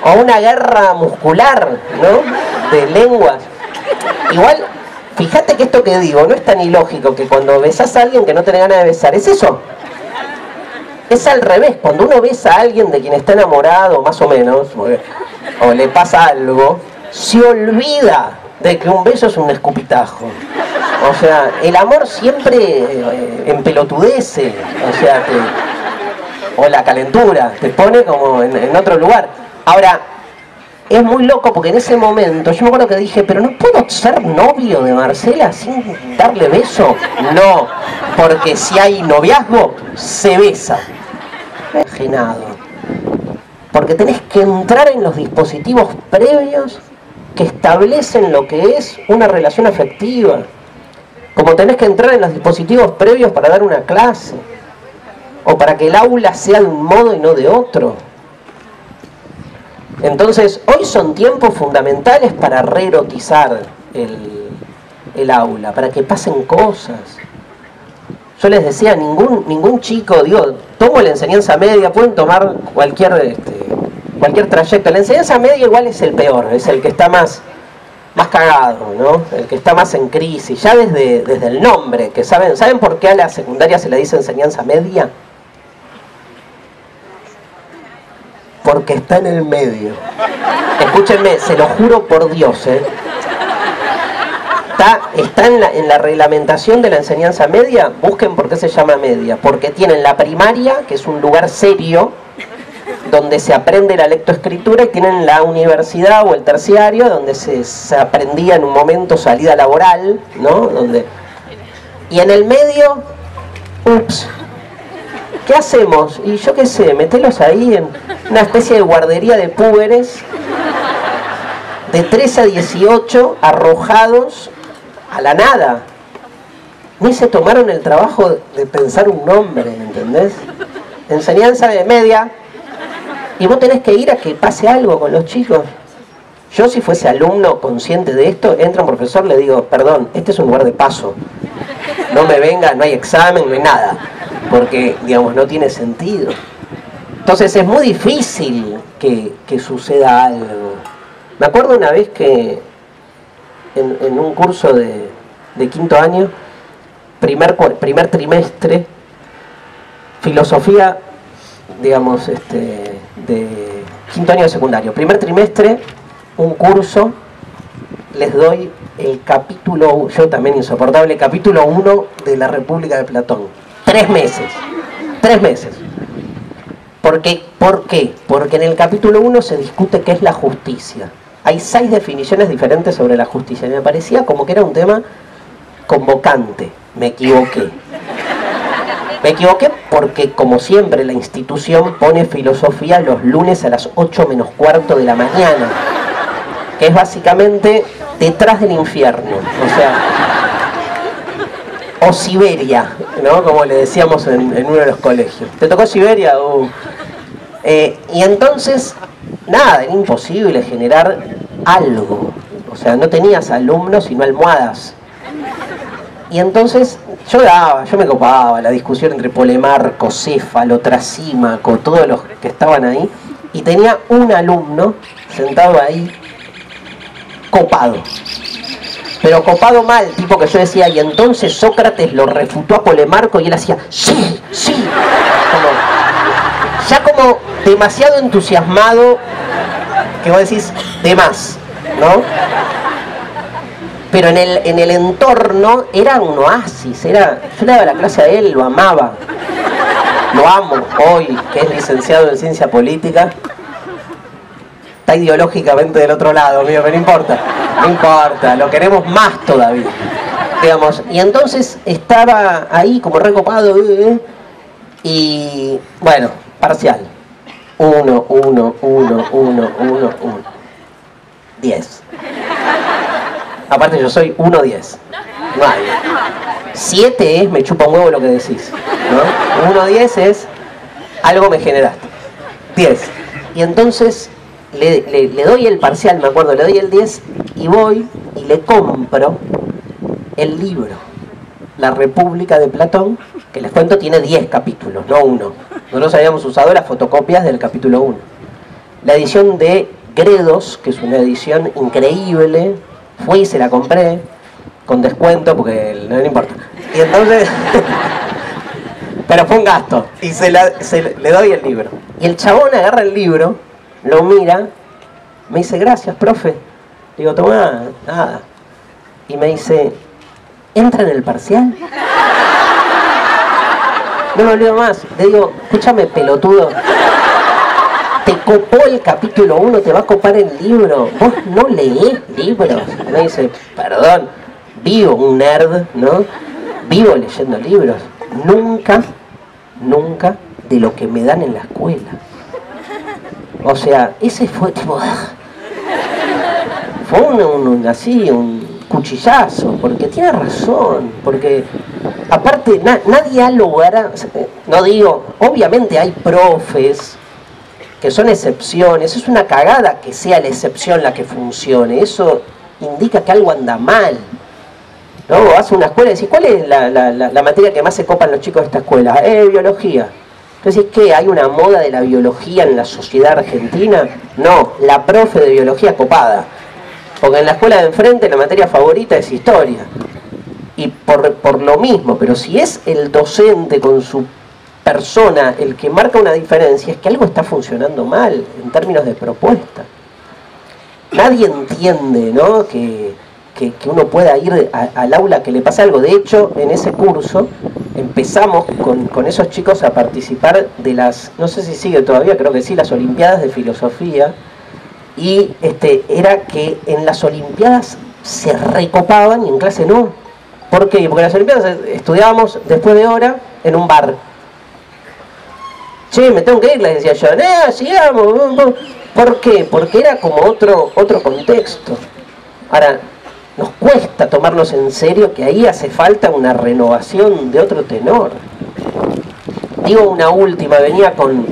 B: O una guerra muscular, ¿no? De lenguas. Igual... Fíjate que esto que digo no es tan ilógico, que cuando besás a alguien que no tenés ganas de besar, ¿es eso? Es al revés. Cuando uno besa a alguien de quien está enamorado, más o menos, o le pasa algo, se olvida de que un beso es un escupitajo. O sea, el amor siempre empelotudece, o la calentura, te pone como en otro lugar. Ahora, es muy loco porque en ese momento yo me acuerdo que dije: pero no puedo ser novio de Marcela sin darle beso. No, porque si hay noviazgo, se besa. Enajenado. Porque tenés que entrar en los dispositivos previos que establecen lo que es una relación afectiva. Como tenés que entrar en los dispositivos previos para dar una clase. O para que el aula sea de un modo y no de otro. Entonces, hoy son tiempos fundamentales para reerotizar el aula, para que pasen cosas. Yo les decía, ningún chico, digo, tomo la enseñanza media, pueden tomar cualquier trayecto. La enseñanza media igual es el peor, es el que está más más cagado, ¿no? El que está más en crisis, ya desde el nombre, que ¿saben por qué a la secundaria se le dice enseñanza media? Porque está en el medio. Escúchenme, se lo juro por Dios, Está en la reglamentación de la enseñanza media. Busquen por qué se llama media. Porque tienen la primaria, que es un lugar serio, donde se aprende la lectoescritura, y tienen la universidad o el terciario, donde se aprendía en un momento salida laboral, ¿no? Y en el medio, ups, ¿qué hacemos? Y yo qué sé, metelos ahí en una especie de guardería de púberes, de 13 a 18, arrojados a la nada. Ni se tomaron el trabajo de pensar un nombre, ¿entendés? Enseñanza de media. Y vos tenés que ir a que pase algo con los chicos. Yo, si fuese alumno consciente de esto, entra un profesor, le digo, perdón, este es un lugar de paso. No me venga, no hay examen, no hay nada. Porque, digamos, no tiene sentido. Entonces es muy difícil que suceda algo. Me acuerdo una vez que en un curso de quinto año, primer trimestre, filosofía, digamos, de quinto año de secundario. Primer trimestre, un curso, les doy el capítulo, yo también insoportable, capítulo 1 de la República de Platón. 3 meses. 3 meses. ¿Por qué? Porque en el capítulo 1 se discute qué es la justicia. Hay 6 definiciones diferentes sobre la justicia. Y me parecía como que era un tema convocante. Me equivoqué. Me equivoqué porque, como siempre, la institución pone filosofía los lunes a las 8 menos cuarto de la mañana. Que es básicamente detrás del infierno. O Siberia, ¿no? Como le decíamos en uno de los colegios. ¿Te tocó Siberia? Y entonces, nada, era imposible generar algo. O sea, no tenías alumnos sino almohadas. Y entonces yo me copaba la discusión entre Polemarco, Céfalo, Trasímaco, todos los que estaban ahí. Y tenía un alumno sentado ahí, copado. Pero copado mal, tipo que yo decía, y entonces Sócrates lo refutó a Polemarco, y él hacía, sí, sí. Como demasiado entusiasmado, que vos decís, de más, ¿no? Pero en el entorno era un oasis, yo le daba la clase a él, lo amaba. Lo amo hoy, que es licenciado en ciencia política. Está ideológicamente del otro lado, amigo, pero no importa, lo queremos más todavía, digamos. Y entonces estaba ahí como recopado, y bueno, parcial. 1, 10. Aparte yo soy 1-10. No hay. 7 es me chupa un huevo lo que decís, ¿no? 1-10 es algo me generaste. 10. Y entonces le doy el parcial, me acuerdo, le doy el 10 y voy y le compro el libro La República de Platón, que les cuento tiene 10 capítulos, no 1. Nosotros habíamos usado las fotocopias del capítulo 1. La edición de Gredos, que es una edición increíble, fui y se la compré con descuento porque no importa. Y entonces pero fue un gasto. Y le doy el libro. Y el chabón agarra el libro, lo mira, me dice, gracias, profe. Digo, toma, nada. Y me dice, ¿entra en el parcial? No me olvido más. Le digo, escúchame, pelotudo. Te copó el capítulo 1, te va a copar el libro. Vos no leés libros. Me dice, perdón, vivo un nerd, ¿no? Vivo leyendo libros. Nunca de lo que me dan en la escuela. O sea, ese fue tipo... Fue un cuchillazo, porque tiene razón, porque aparte nadie ha logrado, no digo, obviamente hay profes que son excepciones, es una cagada que sea la excepción la que funcione, eso indica que algo anda mal. ¿No? Vas a una escuela y decís, ¿cuál es la materia que más se copan los chicos de esta escuela? Biología. Entonces, ¿qué? ¿Hay una moda de la biología en la sociedad argentina? No, la profe de biología copada. Porque en la escuela de enfrente la materia favorita es historia. Y por lo mismo, pero si es el docente con su persona el que marca una diferencia, es que algo está funcionando mal en términos de propuesta. Nadie entiende, ¿no?, que uno pueda ir al aula que le pase algo. De hecho, en ese curso empezamos con esos chicos a participar de las, no sé si sigue todavía, creo que sí, las Olimpiadas de Filosofía. Y era que en las Olimpiadas se recopaban y en clase no. ¿Por qué? Porque en las Olimpiadas estudiábamos después de hora en un bar. Che, me tengo que ir, les decía yo. Sigamos. ¿Por qué? Porque era como otro contexto. Ahora, nos cuesta tomarnos en serio que ahí hace falta una renovación de otro tenor. Digo una última, venía con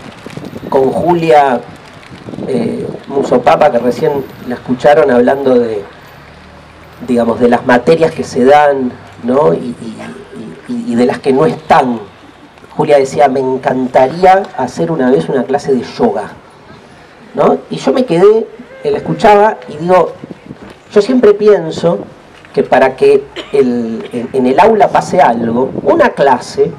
B: Julia Musopapa, que recién la escucharon hablando de, digamos, de las materias que se dan, ¿no?, y de las que no están. Julia decía, me encantaría hacer una vez una clase de yoga, ¿no? Y yo me quedé, la escuchaba y digo, yo siempre pienso que para que en el aula pase algo, una clase,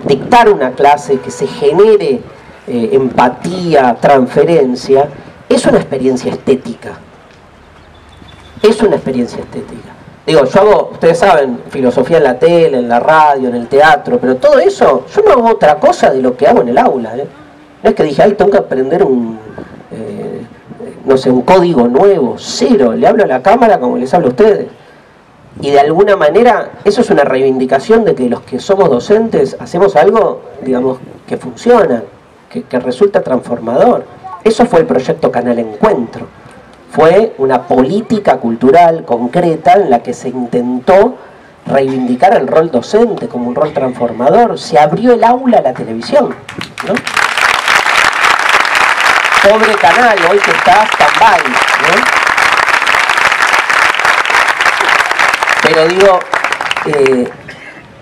B: dictar una clase que se genere empatía, transferencia, es una experiencia estética. Es una experiencia estética. Digo, yo hago, ustedes saben, filosofía en la tele, en la radio, en el teatro, pero todo eso, yo no hago otra cosa de lo que hago en el aula, ¿eh? No es que dije, ay, tengo que aprender no sé, un código nuevo, cero, le hablo a la cámara como les hablo a ustedes. Y de alguna manera, eso es una reivindicación de que los que somos docentes hacemos algo, digamos, que funciona, que resulta transformador. Eso fue el proyecto Canal Encuentro. Fue una política cultural concreta en la que se intentó reivindicar el rol docente como un rol transformador. Se abrió el aula a la televisión, ¿no? Pobre canal, hoy que está stand-by, ¿no? Pero digo,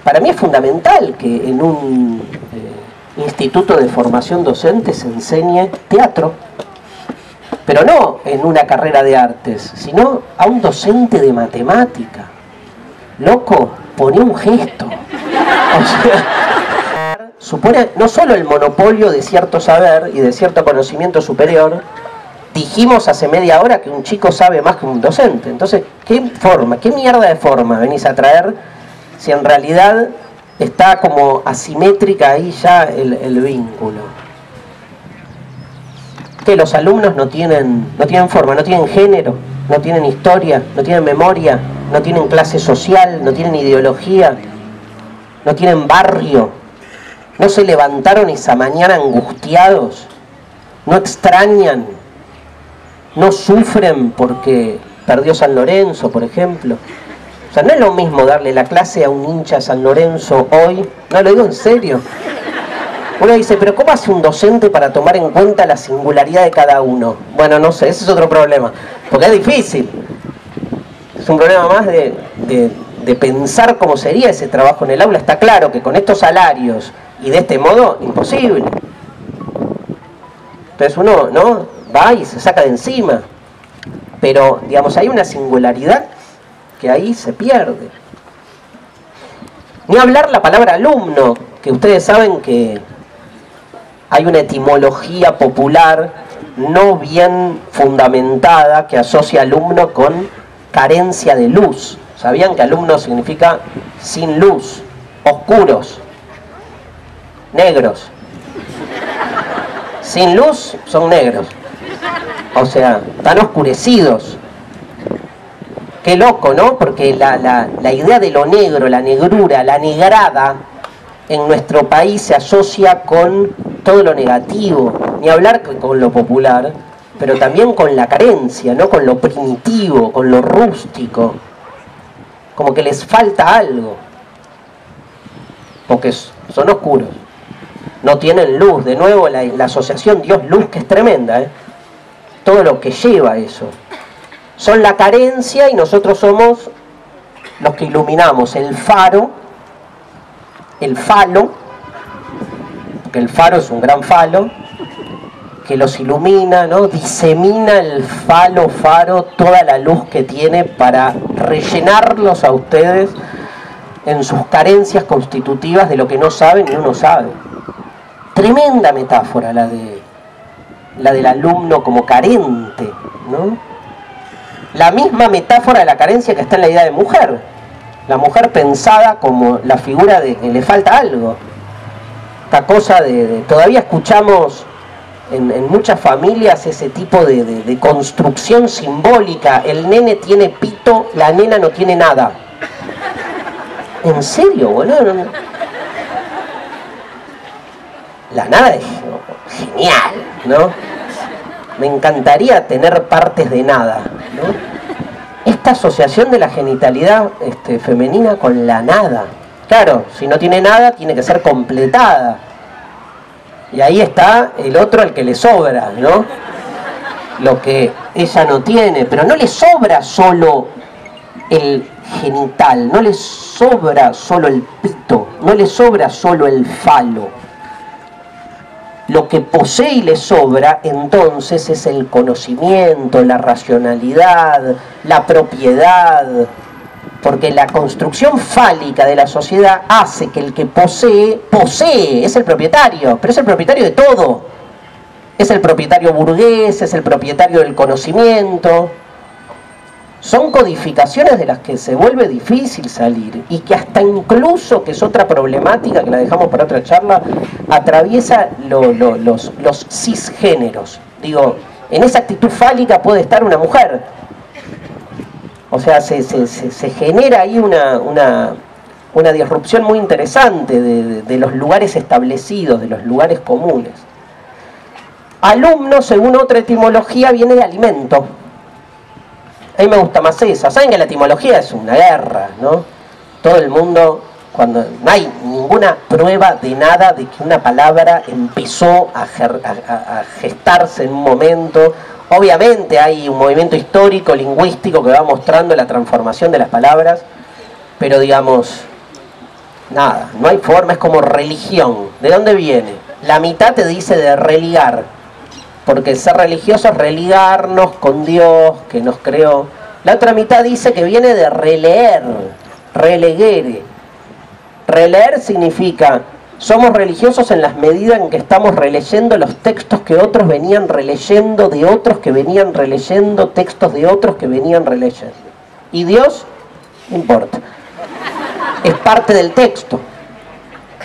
B: para mí es fundamental que en un instituto de formación docente se enseñe teatro, pero no en una carrera de artes, sino a un docente de matemática. Loco, poné un gesto. O sea, supone no solo el monopolio de cierto saber y de cierto conocimiento superior. Dijimos hace media hora que un chico sabe más que un docente. Entonces, ¿qué forma, qué mierda de forma venís a traer si en realidad está como asimétrica ahí ya el vínculo? Que los alumnos no tienen forma, no tienen género, no tienen historia, no tienen memoria, no tienen clase social, no tienen ideología, no tienen barrio, no se levantaron esa mañana angustiados, no extrañan, no sufren porque perdió San Lorenzo, por ejemplo. O sea, no es lo mismo darle la clase a un hincha de San Lorenzo hoy, no lo digo en serio. Uno dice, pero ¿cómo hace un docente para tomar en cuenta la singularidad de cada uno? Bueno, no sé, ese es otro problema, porque es difícil. Es un problema más de pensar cómo sería ese trabajo en el aula. Está claro que con estos salarios y de este modo, imposible. Entonces uno, ¿no?, va y se saca de encima. Pero, digamos, hay una singularidad que ahí se pierde. Ni hablar la palabra alumno, que ustedes saben que hay una etimología popular no bien fundamentada que asocia alumno con carencia de luz. ¿Sabían que alumno significa sin luz, oscuros, negros? Sin luz son negros. O sea, están oscurecidos. Qué loco, ¿no? Porque la idea de lo negro, la negrura, la negrada, en nuestro país se asocia con todo lo negativo, ni hablar con lo popular, pero también con la carencia, ¿no?, con lo primitivo, con lo rústico, como que les falta algo, porque son oscuros, no tienen luz. De nuevo la asociación Dios-luz, que es tremenda, ¿eh? Todo lo que lleva eso. Son la carencia y nosotros somos los que iluminamos el faro, el falo, porque el faro es un gran falo, que los ilumina, ¿no? Disemina el faro, toda la luz que tiene para rellenarlos a ustedes en sus carencias constitutivas de lo que no saben y uno sabe. Tremenda metáfora la del alumno como carente, ¿no? La misma metáfora de la carencia que está en la idea de mujer. La mujer pensada como la figura de que le falta algo. Esta cosa todavía escuchamos en muchas familias ese tipo de construcción simbólica. El nene tiene pito, la nena no tiene nada. ¿En serio, boludo? La nada es genial, ¿no? Me encantaría tener partes de nada, ¿no? Esta asociación de la genitalidad femenina con la nada. Claro, si no tiene nada, tiene que ser completada. Y ahí está el otro al que le sobra, ¿no? Lo que ella no tiene. Pero no le sobra solo el genital, no le sobra solo el pito, no le sobra solo el falo. Lo que posee y le sobra entonces es el conocimiento, la racionalidad, la propiedad, porque la construcción fálica de la sociedad hace que el que posee, es el propietario, pero es el propietario de todo. Es el propietario burgués, es el propietario del conocimiento. Son codificaciones de las que se vuelve difícil salir y que hasta incluso, que es otra problemática que la dejamos para otra charla, atraviesa los cisgéneros. Digo, en esa actitud fálica puede estar una mujer. O sea, se genera ahí una disrupción muy interesante de los lugares establecidos, de los lugares comunes. Alumno, según otra etimología, viene de alimento. A mí me gusta más esa. Saben que la etimología es una guerra, ¿no? Todo el mundo, cuando no hay ninguna prueba de nada de que una palabra empezó a gestarse en un momento. Obviamente hay un movimiento histórico, lingüístico que va mostrando la transformación de las palabras, pero digamos, nada, no hay forma, es como religión. ¿De dónde viene? La mitad te dice de religar, porque ser religioso es religarnos con Dios, que nos creó. La otra mitad dice que viene de releer, relegere. Releer significa, somos religiosos en la medida en que estamos releyendo los textos que otros venían releyendo, de otros que venían releyendo, textos de otros que venían releyendo. Y Dios, no importa, es parte del texto.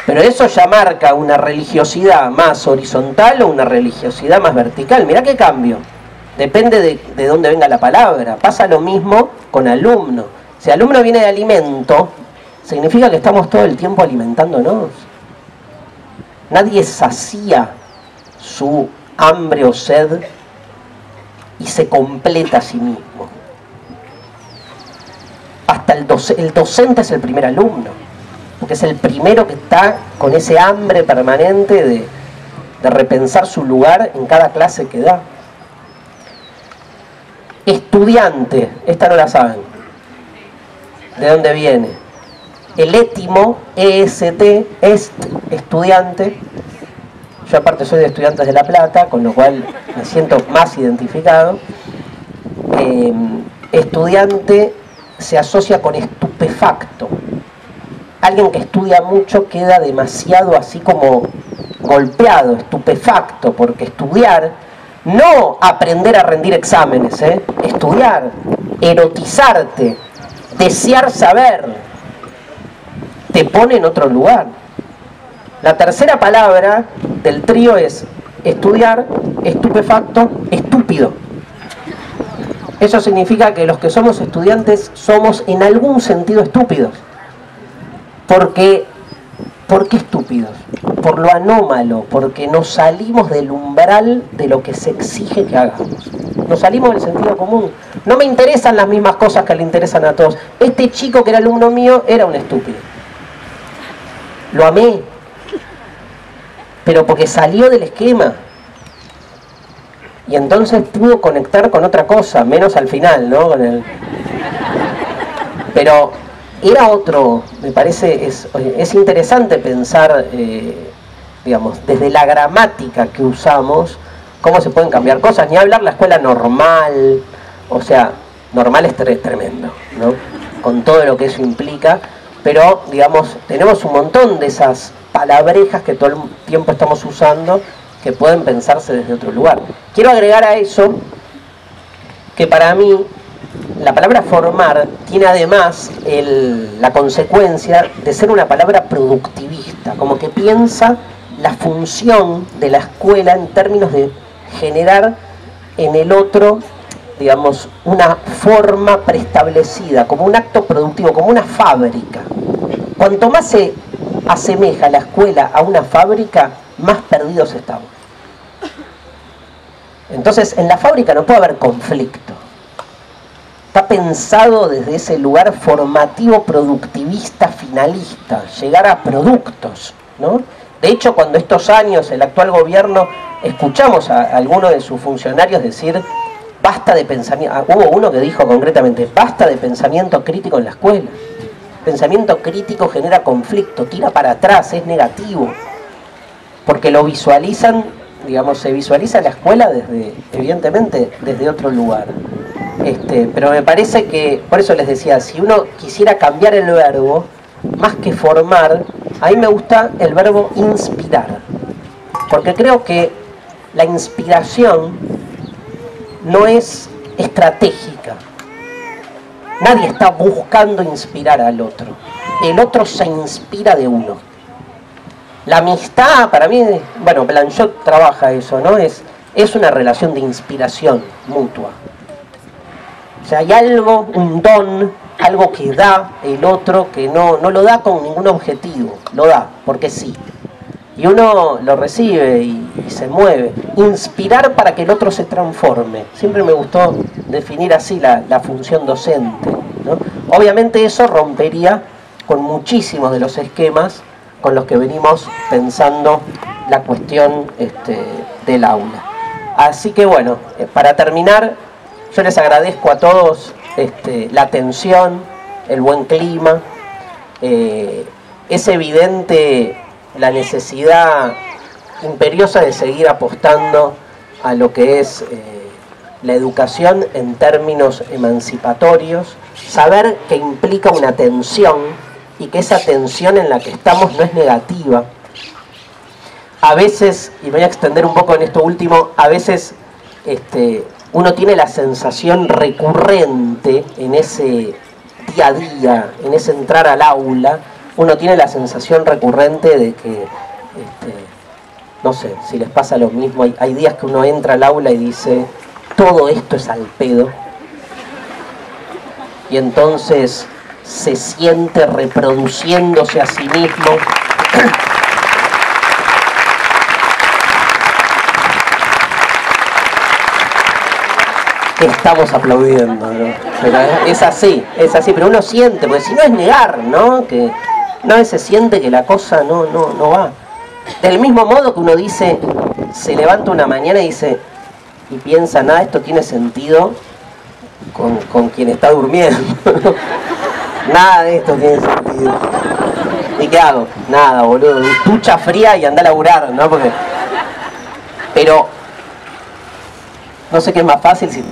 B: Pero eso ya marca una religiosidad más horizontal o una religiosidad más vertical. Mirá qué cambio. Depende de dónde venga la palabra. Pasa lo mismo con alumno. Si alumno viene de alimento, significa que estamos todo el tiempo alimentándonos. Nadie sacía su hambre o sed y se completa a sí mismo. Hasta el docente es el primer alumno, porque es el primero que está con ese hambre permanente de repensar su lugar en cada clase que da. Estudiante, esta no la saben. ¿De dónde viene? El étimo, EST, estudiante. Yo aparte soy de Estudiantes de La Plata, con lo cual me siento más identificado. Estudiante se asocia con estupefacto. Alguien que estudia mucho queda demasiado así como golpeado, estupefacto, porque estudiar, no aprender a rendir exámenes, estudiar, erotizarte, desear saber, te pone en otro lugar. La tercera palabra del trío es estudiar, estupefacto, estúpido. Eso significa que los que somos estudiantes somos en algún sentido estúpidos. ¿Por qué estúpidos? Por lo anómalo, porque nos salimos del umbral de lo que se exige que hagamos. Nos salimos del sentido común. No me interesan las mismas cosas que le interesan a todos. Este chico que era alumno mío era un estúpido. Lo amé, pero porque salió del esquema. Y entonces pudo conectar con otra cosa, menos al final, ¿no? Pero era otro, me parece, es interesante pensar, digamos, desde la gramática que usamos, cómo se pueden cambiar cosas, ni hablar la escuela normal, o sea, normal es tremendo, ¿no? Con todo lo que eso implica, pero, digamos, tenemos un montón de esas palabrejas que todo el tiempo estamos usando que pueden pensarse desde otro lugar. Quiero agregar a eso que para mí la palabra formar tiene además la consecuencia de ser una palabra productivista, como que piensa la función de la escuela en términos de generar en el otro, digamos, una forma preestablecida, como un acto productivo, como una fábrica. Cuanto más se asemeja la escuela a una fábrica, más perdidos estamos. Entonces, en la fábrica no puede haber conflicto. Está pensado desde ese lugar formativo, productivista, finalista, llegar a productos, ¿no? De hecho, cuando estos años, el actual gobierno, escuchamos a algunos de sus funcionarios decir, basta de pensamiento, hubo uno que dijo concretamente, basta de pensamiento crítico en la escuela. Pensamiento crítico genera conflicto, tira para atrás, es negativo, porque lo visualizan, digamos, se visualiza la escuela desde, evidentemente, desde otro lugar. Pero me parece que, por eso les decía, si uno quisiera cambiar el verbo, más que formar, a mí me gusta el verbo inspirar, porque creo que la inspiración no es estratégica. Nadie está buscando inspirar al otro. El otro se inspira de uno. La amistad, para mí, bueno, Blanchot trabaja eso, ¿no? Es una relación de inspiración mutua. O sea, hay algo, un don, algo que da el otro que no lo da con ningún objetivo, lo da porque sí. Y uno lo recibe y se mueve. Inspirar para que el otro se transforme. Siempre me gustó definir así la función docente, ¿no? Obviamente eso rompería con muchísimos de los esquemas con los que venimos pensando la cuestión del aula. Así que bueno, para terminar, yo les agradezco a todos la atención, el buen clima. Es evidente la necesidad imperiosa de seguir apostando a lo que es la educación en términos emancipatorios, saber que implica una tensión y que esa tensión en la que estamos no es negativa. A veces, y voy a extender un poco en esto último, a veces uno tiene la sensación recurrente en ese día a día, en ese entrar al aula, uno tiene la sensación recurrente de que, no sé, si les pasa lo mismo, hay días que uno entra al aula y dice, todo esto es al pedo, y entonces se siente reproduciéndose a sí mismo. Estamos aplaudiendo, ¿no? Pero es así, pero uno siente, porque si no es negar, ¿no? Que una vez se siente que la cosa no va. Del mismo modo que uno dice, se levanta una mañana y dice, y piensa, nada, esto tiene sentido con quien está durmiendo. Nada de esto tiene sentido. ¿Y qué hago? Nada, boludo, ducha fría y anda a laburar, ¿no? Pero no sé qué es más fácil si